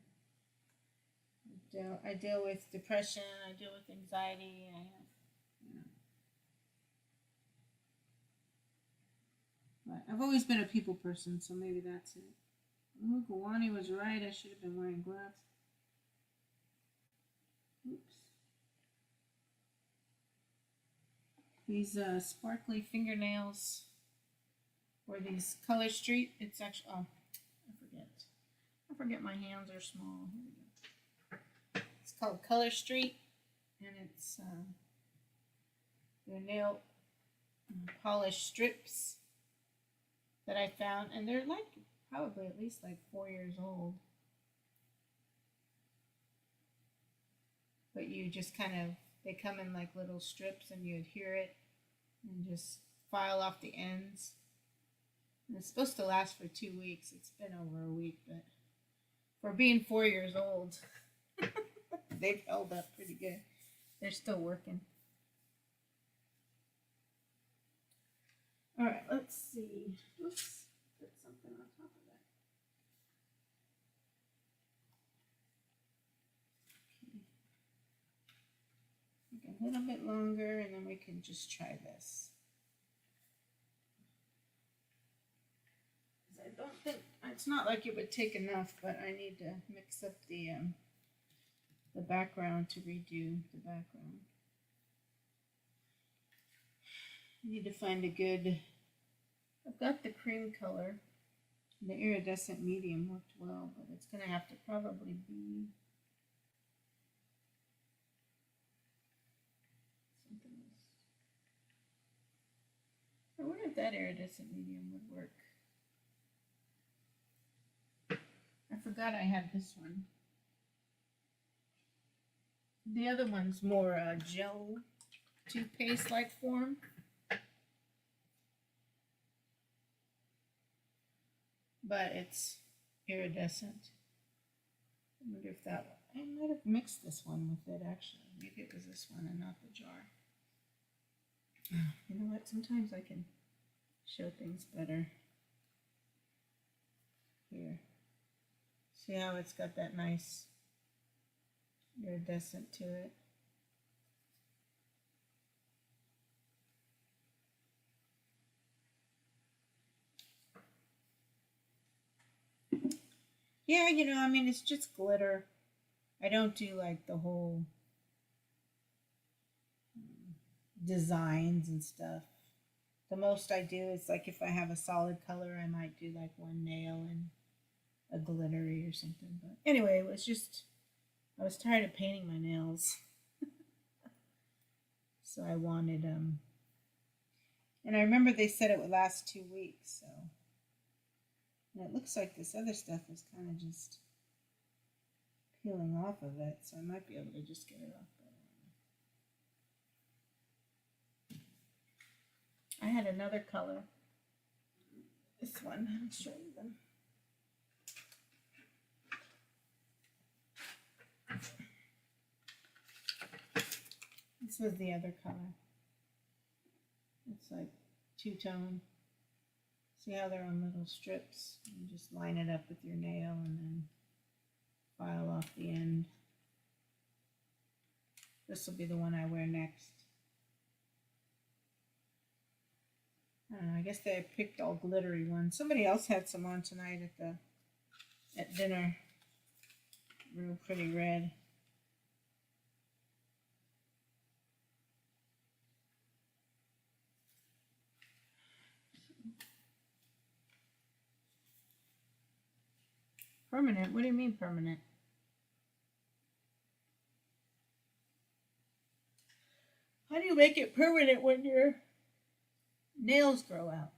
know. I deal with depression. I deal with anxiety. I have, you know. But I've always been a people person, so maybe that's it. Oh, Gawani was right. I should have been wearing gloves. Oops. these sparkly fingernails for these Color Street. It's actually, oh, I forget my hands are small. Here we go. It's called Color Street, and it's their nail polish strips that I found, and they're like probably at least like 4 years old. But you just kind of, they come in like little strips and you adhere it and just file off the ends. And it's supposed to last for 2 weeks. It's been over a week, but for being 4 years old, they've held up pretty good. They're still working. All right, let's see. Oops, put something on top of that. Okay. A little bit longer, and then we can just try this. I don't think, it's not like it would take enough, but I need to mix up the background to redo the background. I need to find a good, I've got the cream color. The iridescent medium worked well, but it's going to have to probably be something else. I wonder if that iridescent medium would work. I forgot I had this one. The other one's more gel toothpaste-like form. But it's iridescent. I wonder if that one, I might have mixed this one with it actually. Maybe it was this one and not the jar. You know what? Sometimes I can show things better. Here. See how it's got that nice iridescent to it. Yeah, you know, I mean, it's just glitter. I don't do like the whole designs and stuff. The most I do is like if I have a solid color, I might do like one nail and a glittery or something. But anyway, it was just, I was tired of painting my nails. So I wanted, and I remember they said it would last 2 weeks, so. And it looks like this other stuff is kind of just peeling off of it, so I might be able to just get it off. I had another color. This one, I'll show you them. This was the other color. It's like two-tone. See how they're on little strips? You just line it up with your nail and then file off the end. This will be the one I wear next. I don't know, I guess they picked all glittery ones. Somebody else had some on tonight at dinner. Real pretty red. Permanent? What do you mean permanent? How do you make it permanent when your nails grow out?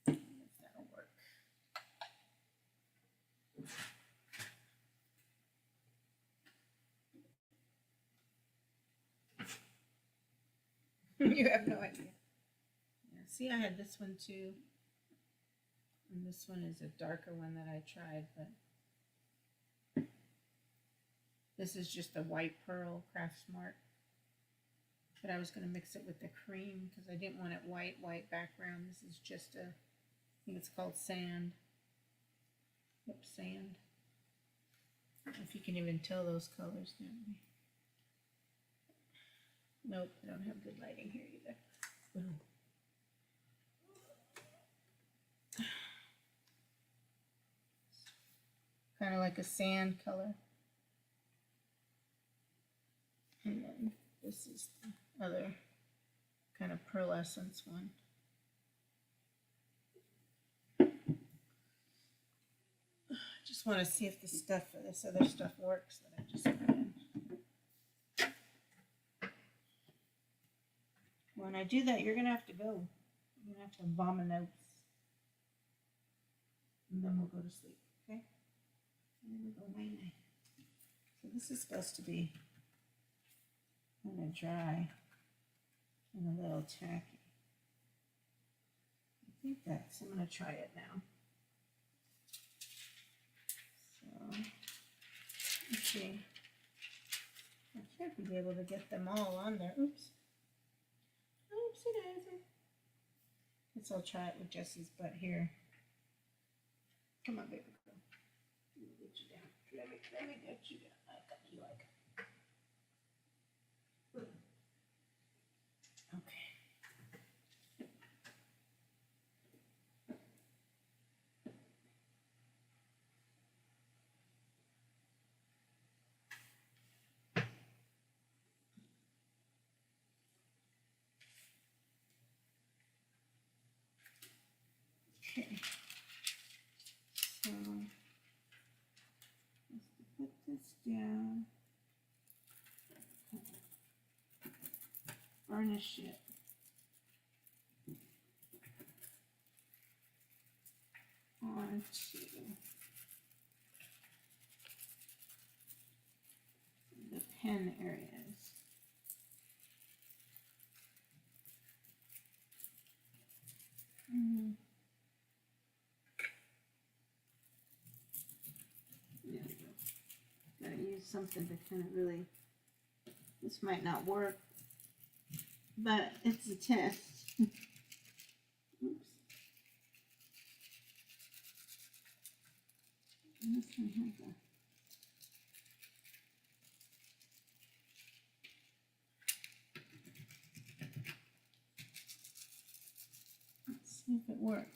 That'll work. You have no idea. Yeah, see, I had this one too. And this one is a darker one that I tried, but this is just a white pearl Craft Smart. But I was going to mix it with the cream because I didn't want it white background. This is just a, I think it's called sand. Yep, sand. I don't know if you can even tell those colors now. Nope, I don't have good lighting here either. of like a sand color. And then this is the other kind of pearlescence one. I just want to see if this other stuff works that I just put in. When I do that, you're going to have to go. You're going to have to vomit notes. And then we'll go to sleep, okay? And then we'll go night-night. So this is supposed to be kind of dry and a little tacky. I think I'm going to try it now. So, let's see. I should be able to get them all on there. Oops. Oopsie daisy. Guess I'll try it with Jessie's butt here. Come on, baby girl. Let me get you down. Let me get you down. I got you like. Okay. Okay. So let's put this down. Burnish it. Onto the pen areas. There we go. Gotta use something to kind of really, this might not work, but it's a test. Oops. And this one has a, let's see if it works.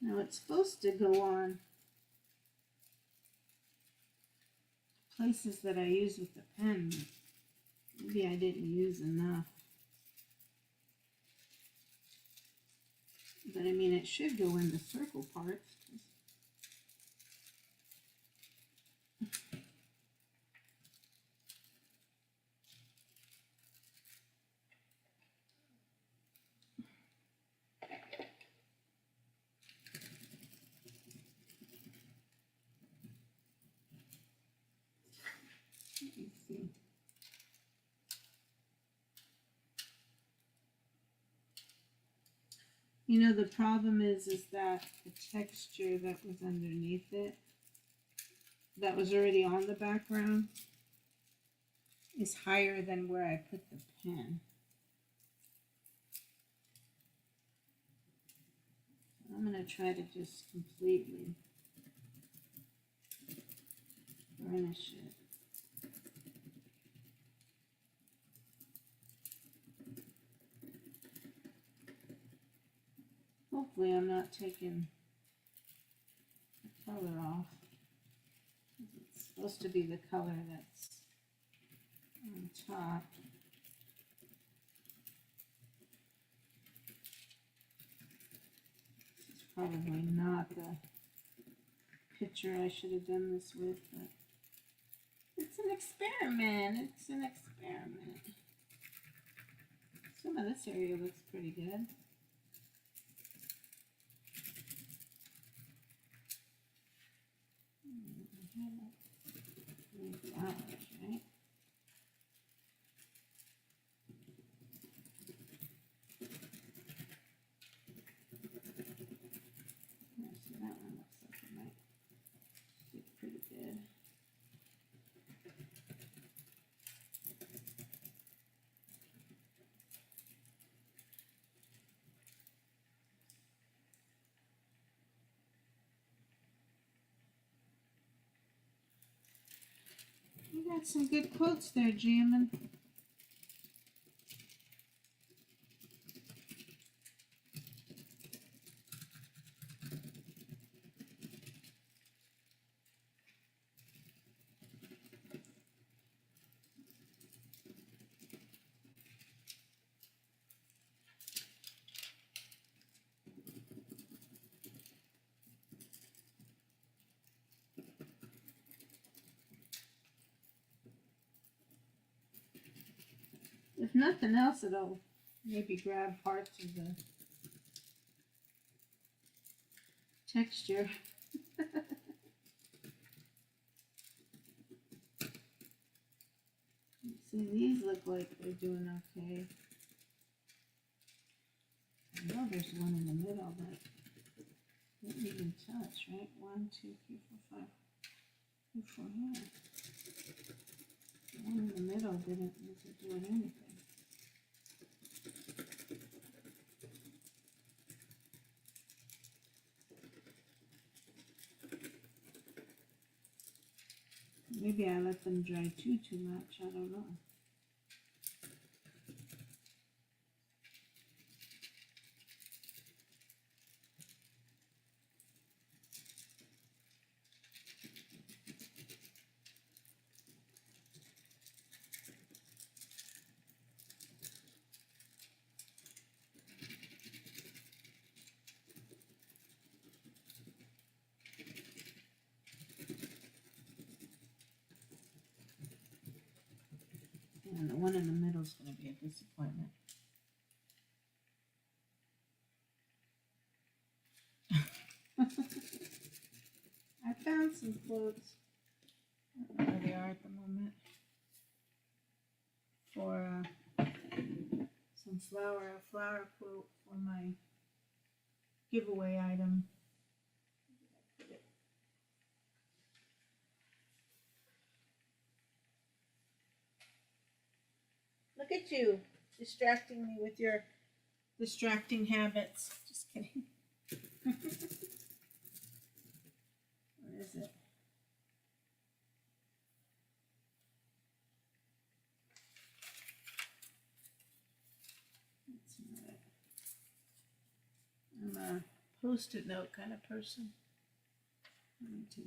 Now it's supposed to go on places that I use with the pen. Maybe I didn't use enough. But I mean, it should go in the circle parts. You know, the problem is that the texture that was underneath it, that was already on the background, is higher than where I put the pen. I'm going to try to just completely burnish it. Hopefully I'm not taking the color off. It's supposed to be the color that's on top. This is probably not the picture I should have done this with, but it's an experiment. It's an experiment. Some of this area looks pretty good. Flowers, right? Yeah, so that one looks like it might do pretty good. got some good quotes there, Jammin'. If nothing else, it'll maybe grab parts of the texture. See, these look like they're doing okay. I know there's one in the middle that didn't even touch, right? 1, 2, 3, 4, 5. 2, 4, yeah. The one in the middle wasn't doing anything. Maybe I let them dry too much, I don't know. And the one in the middle is going to be a disappointment. I found some quotes. I don't know where they are at the moment. For some flower quote for my giveaway item. Look at you, distracting me with your distracting habits. Just kidding. Where is it? That's not it. I'm a post-it note kind of person. I need to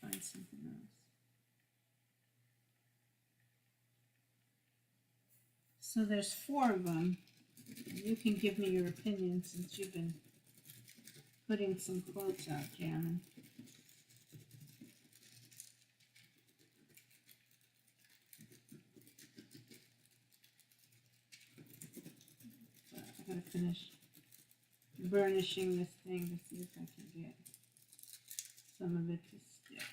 find something else. So there's 4 of them. You can give me your opinion since you've been putting some quotes out, Jammin'. I gotta finish burnishing this thing to see if I can get some of it to stick.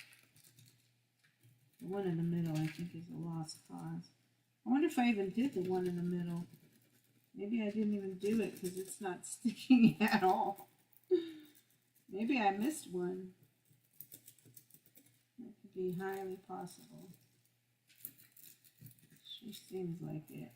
The one in the middle I think is a lost cause. I wonder if I even did the one in the middle. Maybe I didn't even do it because it's not sticking at all. Maybe I missed one. That could be highly possible. Sure seems like it.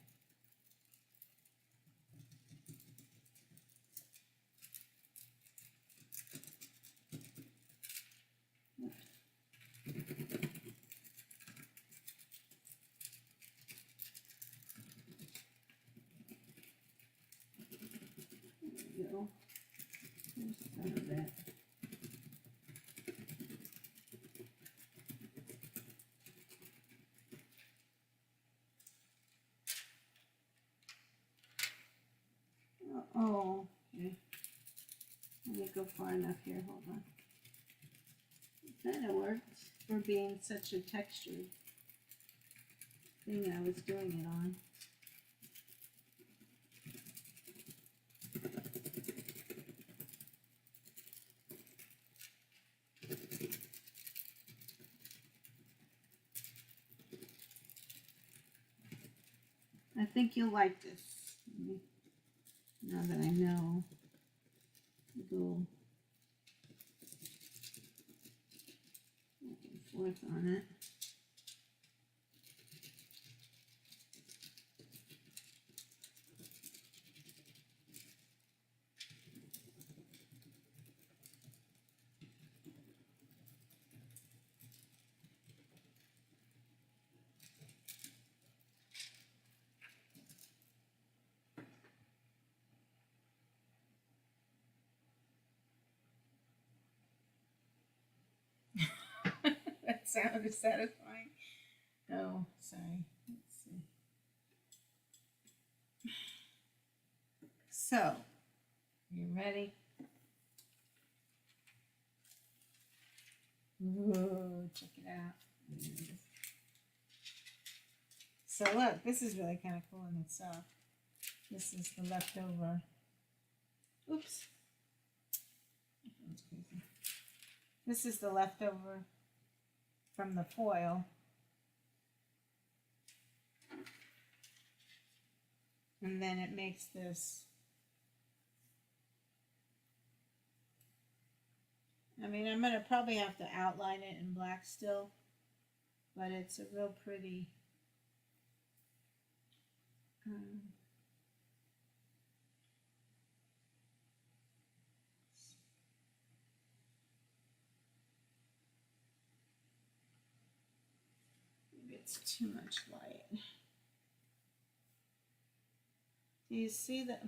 Go. Here's some of that. Oh, okay. Let me go far enough here. Hold on. It kind of works for being such a textured thing I was doing it on. I think you'll like this. Now that I know, go back and forth on it. sounded satisfying. Oh, sorry. Let's see. So, you ready? Ooh, check it out. So look, this is really kind of cool in itself. This is the leftover. Oops. That's crazy. This is the leftover from the foil. And then it makes this. I mean, I'm going to probably have to outline it in black still, but it's a real pretty maybe it's too much light. Do you see that?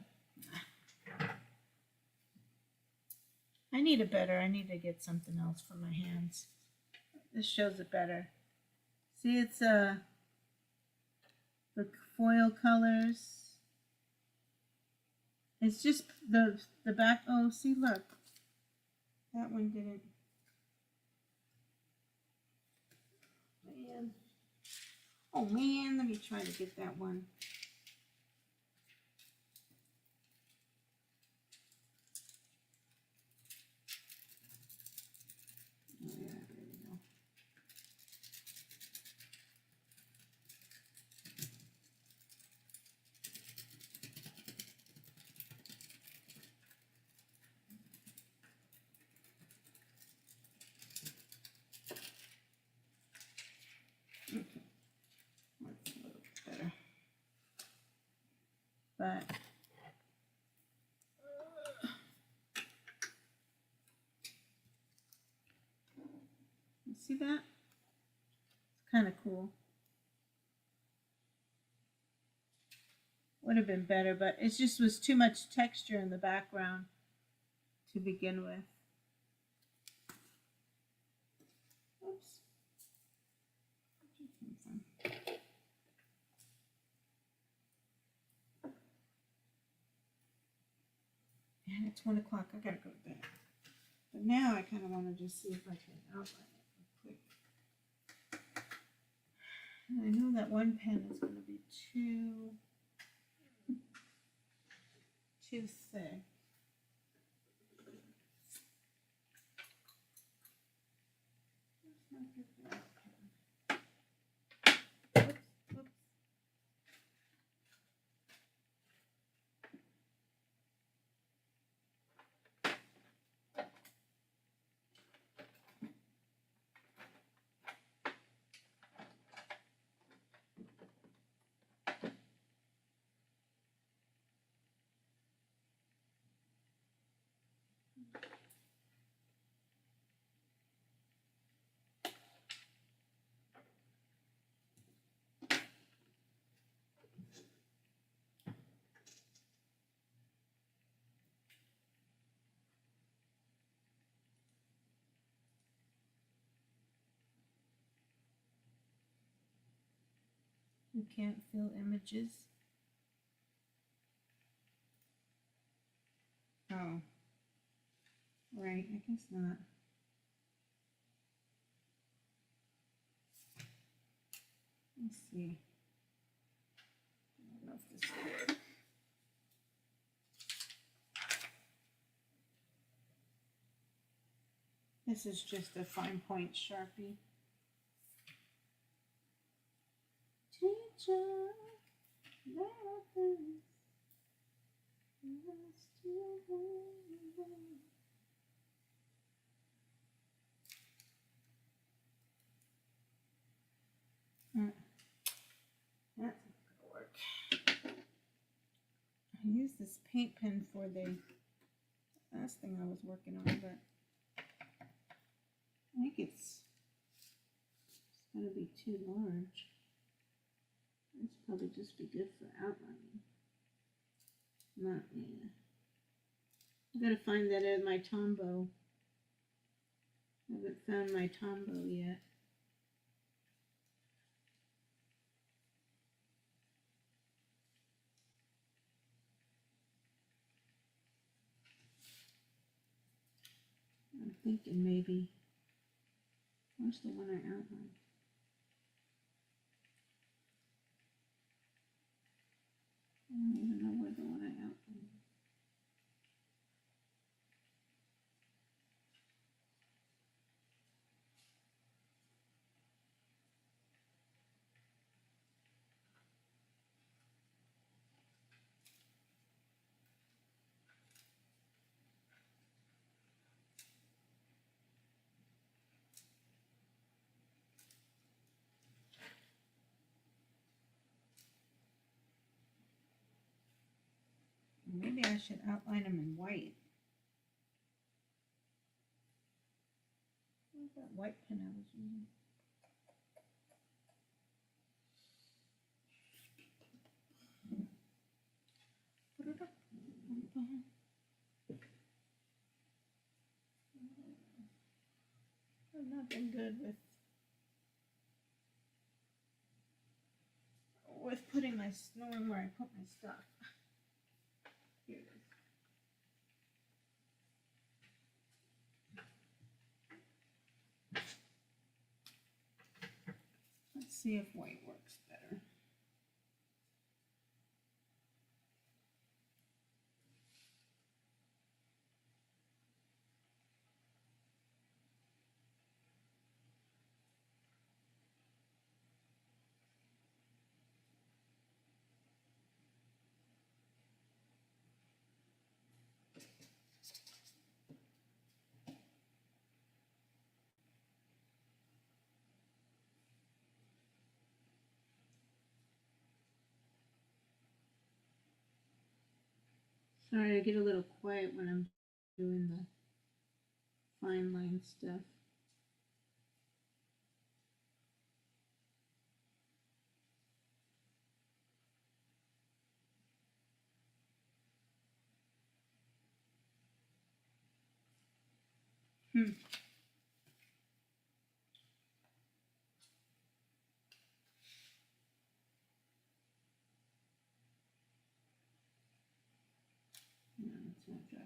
I need to get something else for my hands. This shows it better. See, it's the foil colors. It's just the back. Oh, see, look. That one didn't. Man. Oh, man. Let me try to get that one. Oh, yeah, there we go. Okay. That's a little bit better. But you see that? It's kind of cool. Would have been better, but it just was too much texture in the background to begin with. Oops. Where'd you come from? And it's 1 o'clock. I gotta go to bed. But now I kind of want to just see if I can outline it real quick. And I know that one pen is going to be too thick. You can't fill images. Oh, right, I guess not. Let's see. I don't know if this will work. This is just a fine point Sharpie. Teacher, that's not gonna work. I used this paint pen for the last thing I was working on, but I think it's gonna be too large. This probably just be good for outlining. Not, yeah. I gotta find that in my Tombow. I haven't found my Tombow yet. thinking maybe, where's the one I outlined? I don't even know where the one I outlined. Maybe I should outline them in white. Where's that white pen I was using? I've not been good with putting knowing where I put my stuff. Here it is. Let's see if white works better. Sorry, I get a little quiet when I'm doing the fine line stuff. No, it's not dry.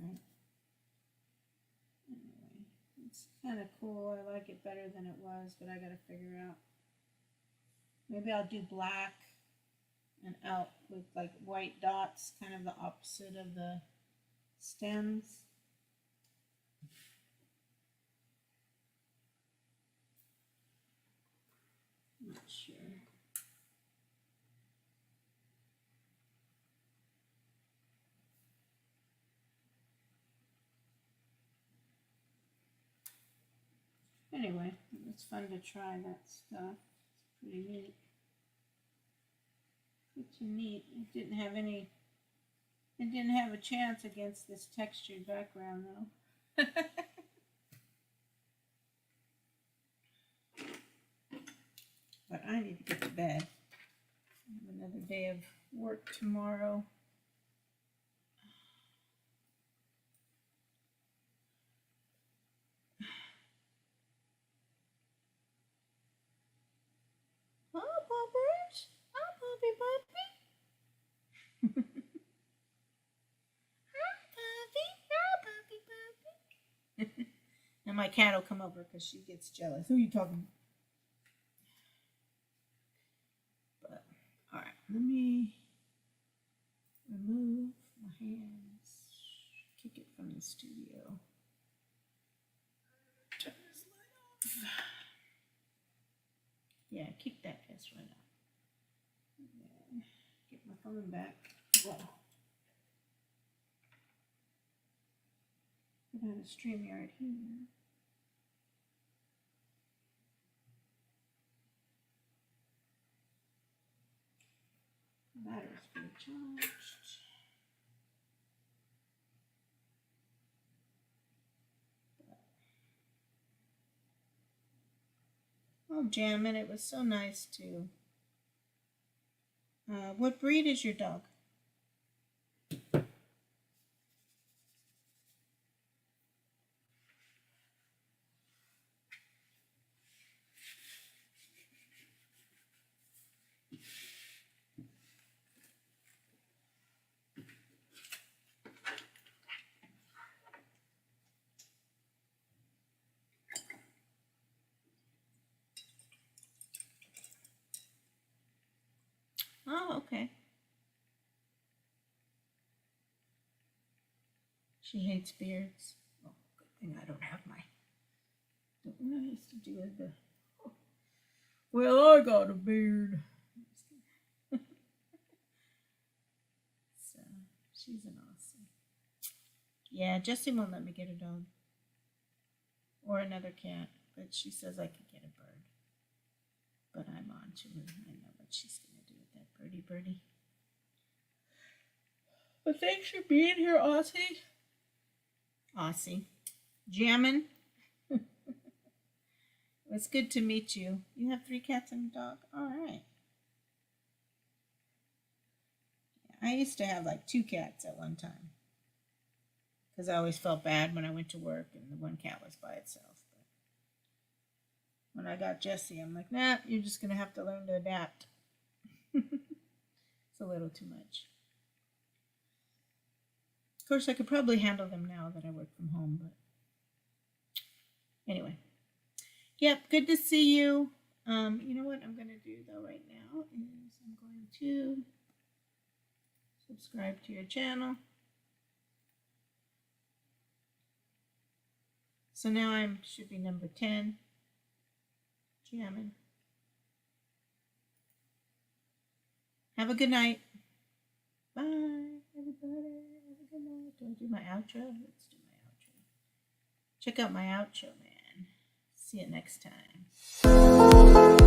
Right. Anyway, it's kind of cool. I like it better than it was, but I got to figure out. Maybe I'll do black and out with like white dots, kind of the opposite of the stems. Not sure. Anyway, it was fun to try that stuff. It's pretty neat. Pretty neat. It didn't have a chance against this textured background though. But I need to get to bed. I have another day of work tomorrow. Oh, Poppers! Oh, Poppy Poppy! Hi, Poppy! And my cat will come over because she gets jealous. Who are you talking to? But, alright, let me remove my hands. Kick it from the studio. Turn this light off. Yeah, kick that piss right off. And get my phone back. Whoa. Put on a StreamYard here. Battery's been charged. Oh, Jamin, it was so nice too. What breed is your dog? Okay. She hates beards. Oh, good thing I don't have my. Don't know what I used to do with the. Oh. Well, I got a beard. So she's an Aussie. Yeah, Jessie won't let me get a dog or another cat, but she says I could get a bird. But I'm on to her. I know what she's gonna do with that birdie. But thanks for being here, Aussie. Aussie. Jammin'. It's good to meet you. You have 3 cats and a dog? All right. I used to have like 2 cats at one time. Because I always felt bad when I went to work and the one cat was by itself. But when I got Jessie, I'm like, nah, you're just going to have to learn to adapt. It's a little too much. Of course, I could probably handle them now that I work from home, but anyway. Yep, good to see you. You know what I'm going to do, though, right now is I'm going to subscribe to your channel. So now I should be number 10. Jamming. Have a good night. Bye, everybody. Have a good night. Do I do my outro? Let's do my outro. Check out my outro, man. See you next time.